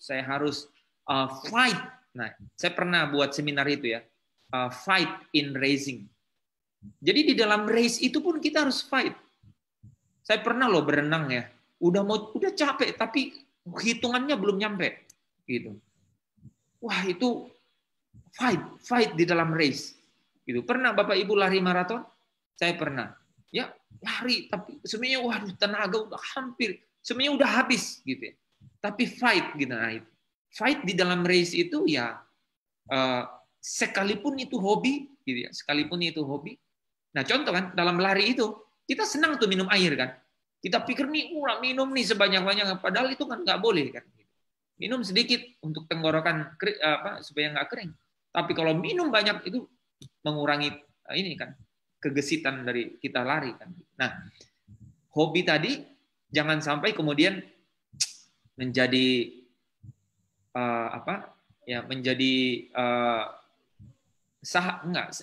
fight. Nah, saya pernah buat seminar itu ya, fight in racing. Jadi di dalam race itu pun kita harus fight. Saya pernah loh berenang ya, udah capek tapi hitungannya belum nyampe gitu. Wah, itu fight di dalam race. Gitu. Pernah Bapak Ibu lari maraton? Saya pernah. Ya, lari tapi sebenarnya waduh tenaga udah hampir, sebenarnya udah habis gitu ya. Tapi fight gitu. Nah, fight di dalam race itu ya sekalipun itu hobi gitu ya, sekalipun itu hobi. Nah, contoh kan dalam lari itu kita senang tuh minum air kan. Kita pikir nih, minum nih sebanyak-banyaknya, padahal itu kan nggak boleh kan. Minum sedikit untuk tenggorokan supaya nggak kering. Tapi kalau minum banyak itu mengurangi ini kan kegesitan dari kita lari kan. Nah, hobi tadi jangan sampai kemudian menjadi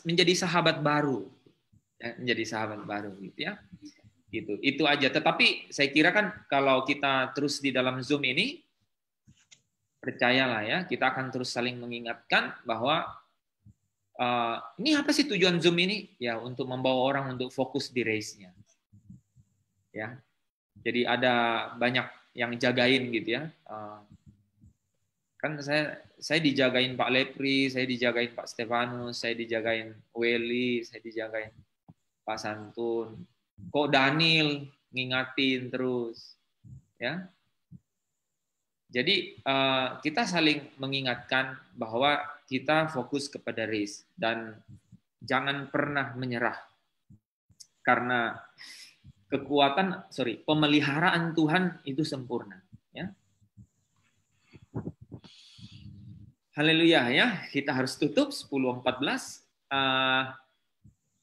menjadi sahabat baru. Ya, menjadi sahabat baru gitu ya. Gitu. Itu aja. Tetapi saya kira kan kalau kita terus di dalam Zoom ini, percayalah ya, kita akan terus saling mengingatkan bahwa ini apa sih tujuan Zoom ini? Ya, untuk membawa orang untuk fokus di race-nya. Ya. Jadi ada banyak yang jagain gitu ya. Kan saya dijagain Pak Lepri, saya dijagain Pak Stefanus, saya dijagain Welly, saya dijagain Pak Santun. Kok Daniel ngingatin terus, ya? Jadi kita saling mengingatkan bahwa kita fokus kepada race dan jangan pernah menyerah karena pemeliharaan Tuhan itu sempurna, ya. Haleluya ya, kita harus tutup 10:14.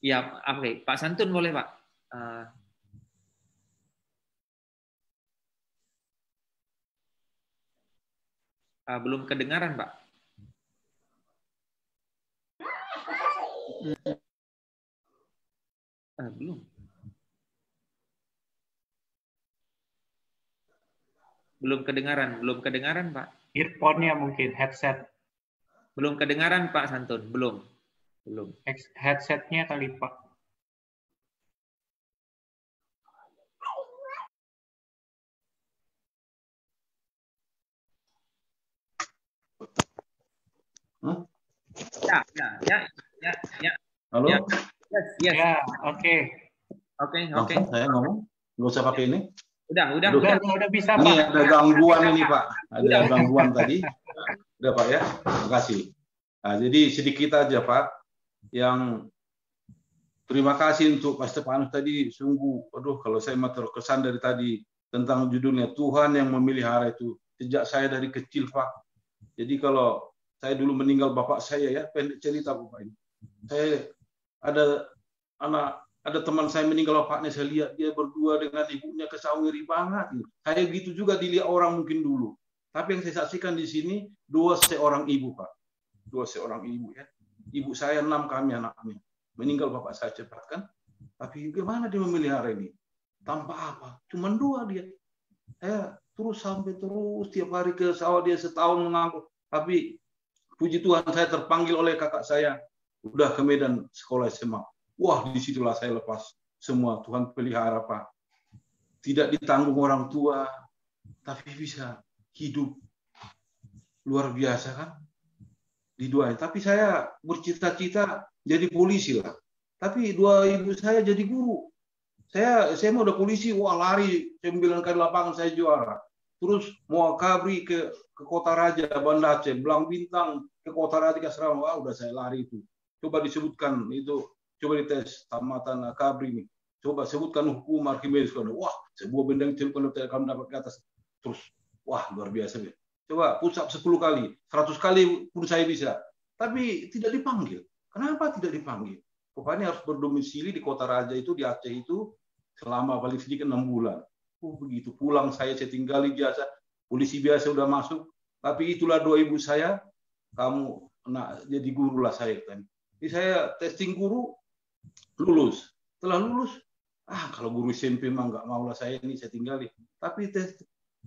Ya, oke, Pak Santun boleh Pak. Belum kedengaran, Pak. Belum. Belum kedengaran, Pak. Earphone-nya mungkin, headset. Belum kedengaran, Pak Santun, belum. Headset-nya kali, Pak. Ya. Halo? Yes. Ya, oke. Oke. Saya ngomong? Nggak usah pakai ini? Udah bisa, Pak. Ini ada gangguan ini, Pak. Ada gangguan tadi. Udah, Pak ya. Terima kasih. Nah, jadi sedikit aja, Pak. Yang terima kasih untuk Pak Stefanus tadi. Sungguh, kalau saya terkesan dari tadi tentang judulnya Tuhan yang memelihara itu. Sejak saya dari kecil, Pak. Jadi kalau saya dulu meninggal bapak saya ya, pendek cerita Bapak ini. Saya ada teman saya meninggal bapaknya, saya lihat dia berdua dengan ibunya kesawiri banget. Saya gitu juga dilihat orang mungkin dulu. Tapi yang saya saksikan di sini dua seorang ibu, Pak. Dua seorang ibu ya. Ibu saya 6 kami anaknya. Meninggal bapak saya cepat kan. Tapi gimana dia memelihara ini? Tanpa apa? Cuman 2 dia. Saya terus tiap hari ke sawah dia setahun mengangkut. Tapi puji Tuhan saya terpanggil oleh kakak saya udah ke Medan sekolah SMA. Wah, disitulah saya lepas semua. Tuhan pelihara, Pak. Tidak ditanggung orang tua, tapi bisa hidup luar biasa kan? Didoain. Tapi saya bercita-cita jadi polisi lah. Tapi dua ibu saya jadi guru. Saya mau udah polisi, wah lari 9 kali lapangan saya juara. Terus mau kabri ke Kota Raja, Banda Aceh, Belang Bintang ke Kota Raja ke Semarang, wah udah saya lari itu. Coba disebutkan itu, coba dites tamatan kabri ini. Coba sebutkan hukum Archimedes. Wah, sebuah benda yang kalau kamu dapat ke atas. Terus, wah luar biasa. Coba push up 10 kali, 100 kali pun saya bisa. Tapi tidak dipanggil. Kenapa tidak dipanggil? Pokoknya harus berdomisili di Kota Raja itu, di Aceh itu, selama paling sedikit 6 bulan. Begitu. Pulang saya tinggali biasa. Polisi biasa udah masuk. Tapi itulah dua ibu saya. Kamu nak jadi guru lah saya. Jadi saya testing guru, lulus. Setelah lulus, kalau guru SMP mah nggak mau lah saya ini, saya tinggali. Tapi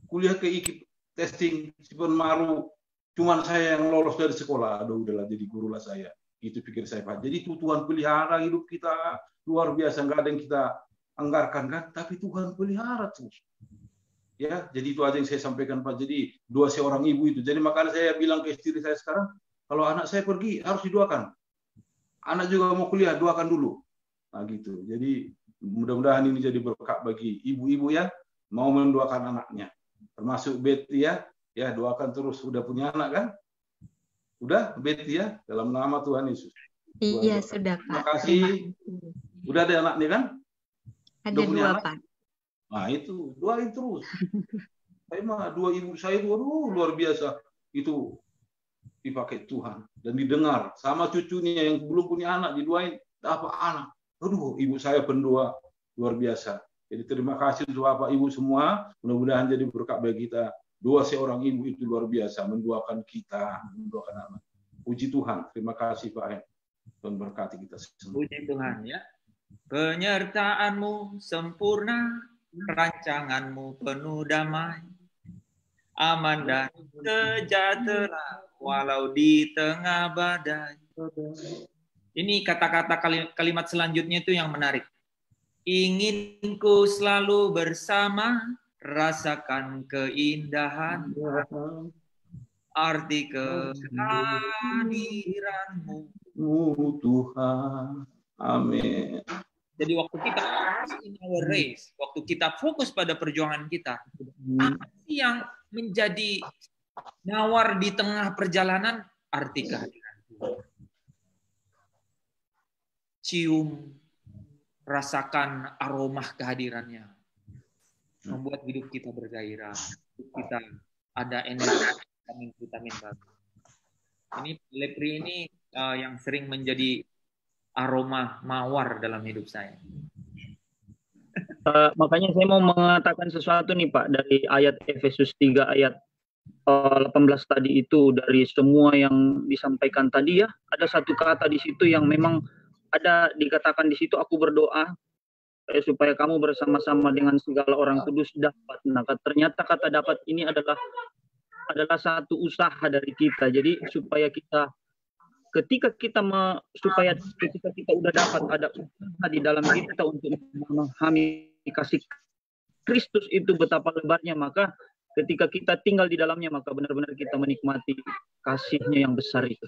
kuliah ke IKIP, testing, Sipan Maru, cuman saya yang lolos dari sekolah. Aduh, udahlah jadi guru lah saya. Itu pikir saya, Pak. Jadi Tuhan pelihara hidup kita luar biasa. Nggak ada yang kita anggarkan kan, tapi Tuhan pelihara terus. Ya, jadi itu aja yang saya sampaikan, Pak. Jadi dua seorang ibu itu. Jadi makanya saya bilang ke istri saya sekarang, kalau anak saya pergi harus didoakan. Anak juga mau kuliah, doakan dulu. Nah gitu. Jadi mudah-mudahan ini jadi berkat bagi ibu-ibu ya, mau mendoakan anaknya. Termasuk Betty ya, doakan terus. Udah punya anak kan? Udah Betty ya, dalam nama Tuhan Yesus. Iya, sudah Pak. Terima kasih. Udah ada anaknya kan? Ada dua, Pak. Nah itu, doain terus. Saya mah dua ibu saya itu, aduh, luar biasa. Itu dipakai Tuhan dan didengar. Sama cucunya yang belum punya anak, didoain, dapat anak. Aduh, ibu saya pendoa luar biasa. Jadi terima kasih untuk Bapak Ibu semua. Mudah-mudahan jadi berkat bagi kita. Dua seorang ibu itu luar biasa, mendoakan kita, mendoakan anak. Puji Tuhan. Terima kasih Pak. Tuhan berkati kita semua. Puji Tuhan ya. Penyertaan-Mu sempurna, rancangan-Mu penuh damai, aman dan sejahtera walau di tengah badai. Ini kata-kata kalimat selanjutnya itu yang menarik. Ingin ku selalu bersama, rasakan keindahan, arti kehadiran-Mu Tuhan. Amin. Jadi waktu kita in our race, waktu kita fokus pada perjuangan kita, apa sih yang menjadi nawar di tengah perjalanan? Arti kehadiran Tuhan. Cium, rasakan aroma kehadirannya, membuat hidup kita bergairah, hidup kita ada energi, vitamin baru. Ini lepri ini yang sering menjadi aroma mawar dalam hidup saya. Makanya saya mau mengatakan sesuatu nih Pak, dari ayat Efesus 3 ayat 18 tadi itu, dari semua yang disampaikan tadi ya, ada satu kata di situ yang memang ada dikatakan di situ, aku berdoa supaya kamu bersama-sama dengan segala orang kudus dapat. Nah, ternyata kata dapat ini adalah satu usaha dari kita. Jadi supaya kita ketika kita udah dapat, ada usaha di dalam kita untuk memahami kasih Kristus itu betapa lebarnya, maka ketika kita tinggal di dalamnya, maka benar-benar kita menikmati kasihnya yang besar itu.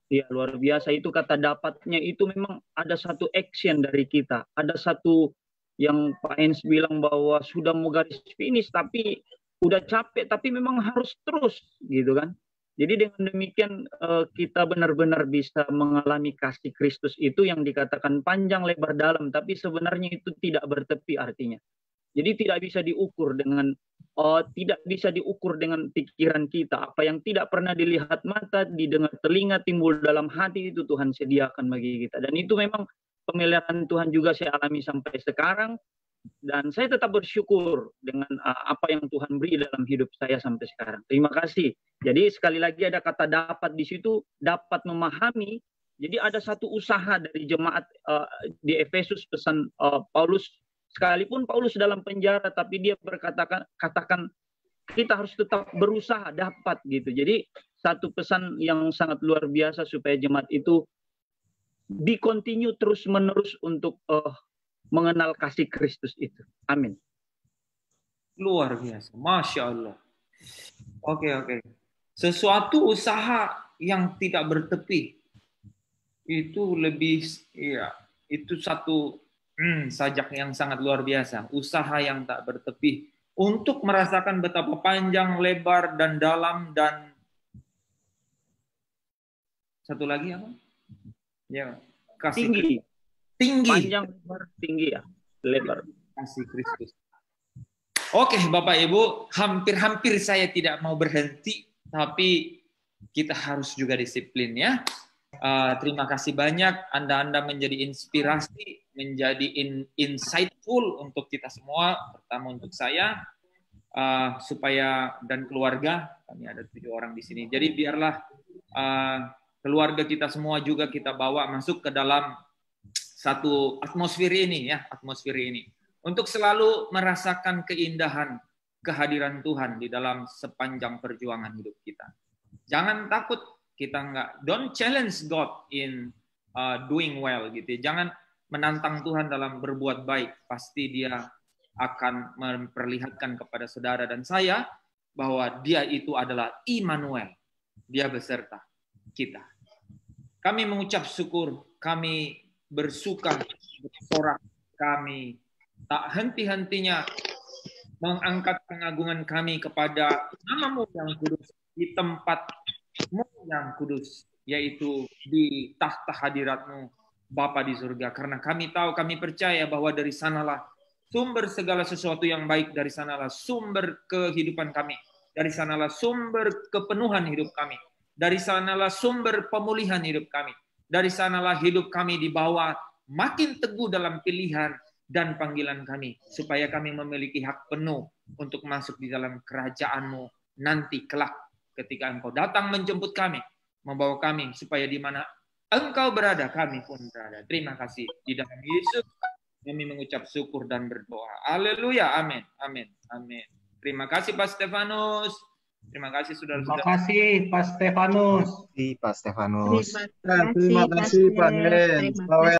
Ya, luar biasa. Itu kata dapatnya itu memang ada satu action dari kita. Ada satu yang Pak Ens bilang bahwa sudah mau garis finish, tapi udah capek, tapi memang harus terus gitu kan. Jadi dengan demikian kita benar-benar bisa mengalami kasih Kristus itu yang dikatakan panjang, lebar, dalam, tapi sebenarnya itu tidak bertepi artinya. Jadi tidak bisa diukur dengan pikiran kita. Apa yang tidak pernah dilihat mata, didengar telinga, timbul dalam hati, itu Tuhan sediakan bagi kita. Dan itu memang pemeliharaan Tuhan juga saya alami sampai sekarang. Dan saya tetap bersyukur dengan apa yang Tuhan beri dalam hidup saya sampai sekarang. Terima kasih. Jadi sekali lagi ada kata dapat di situ, dapat memahami. Jadi ada satu usaha dari jemaat di Efesus, pesan Paulus. Sekalipun Paulus dalam penjara, tapi dia katakan kita harus tetap berusaha dapat gitu. Jadi satu pesan yang sangat luar biasa supaya jemaat itu di-continue terus-menerus untuk mengenal kasih Kristus itu. Amin. Luar biasa. Masya Allah. Oke. Sesuatu usaha yang tidak bertepi itu lebih, ya, itu satu sajak yang sangat luar biasa. Usaha yang tak bertepi untuk merasakan betapa panjang, lebar, dan dalam, dan satu lagi apa? Ya, kasih Tinggi. Panjang, lebar, tinggi ya. Lebar. Kasih Kristus. Oke, Bapak Ibu, hampir-hampir saya tidak mau berhenti, tapi kita harus juga disiplin ya. Terima kasih banyak, Anda menjadi inspirasi, menjadi insightful untuk kita semua, pertama untuk saya, supaya dan keluarga, kami ada 7 orang di sini. Jadi biarlah keluarga kita semua juga kita bawa masuk ke dalam satu atmosfer ini ya, untuk selalu merasakan keindahan kehadiran Tuhan di dalam sepanjang perjuangan hidup kita. Jangan takut, don't challenge God in doing well gitu. Jangan menantang Tuhan dalam berbuat baik. Pasti Dia akan memperlihatkan kepada saudara dan saya bahwa Dia itu adalah Immanuel. Dia beserta kita. Kami mengucap syukur, kami bersuka, bersorak, kami tak henti-hentinya mengangkat pengagungan kami kepada nama-Mu yang kudus di tempat-Mu yang kudus, yaitu di tahta hadirat-Mu, Bapa di surga. Karena kami tahu, kami percaya bahwa dari sanalah sumber segala sesuatu yang baik, dari sanalah sumber kehidupan kami, dari sanalah sumber kepenuhan hidup kami, dari sanalah sumber pemulihan hidup kami, dari sanalah hidup kami dibawa makin teguh dalam pilihan dan panggilan kami, supaya kami memiliki hak penuh untuk masuk di dalam kerajaan-Mu nanti kelak ketika Engkau datang menjemput kami, membawa kami supaya di mana Engkau berada, kami pun berada. Terima kasih. Di dalam Yesus kami mengucap syukur dan berdoa. Haleluya. Amin. Terima kasih Pak Stefanus. Terima kasih saudara-saudara. Terima kasih Pak Stefanus. Terima kasih Pak Hen.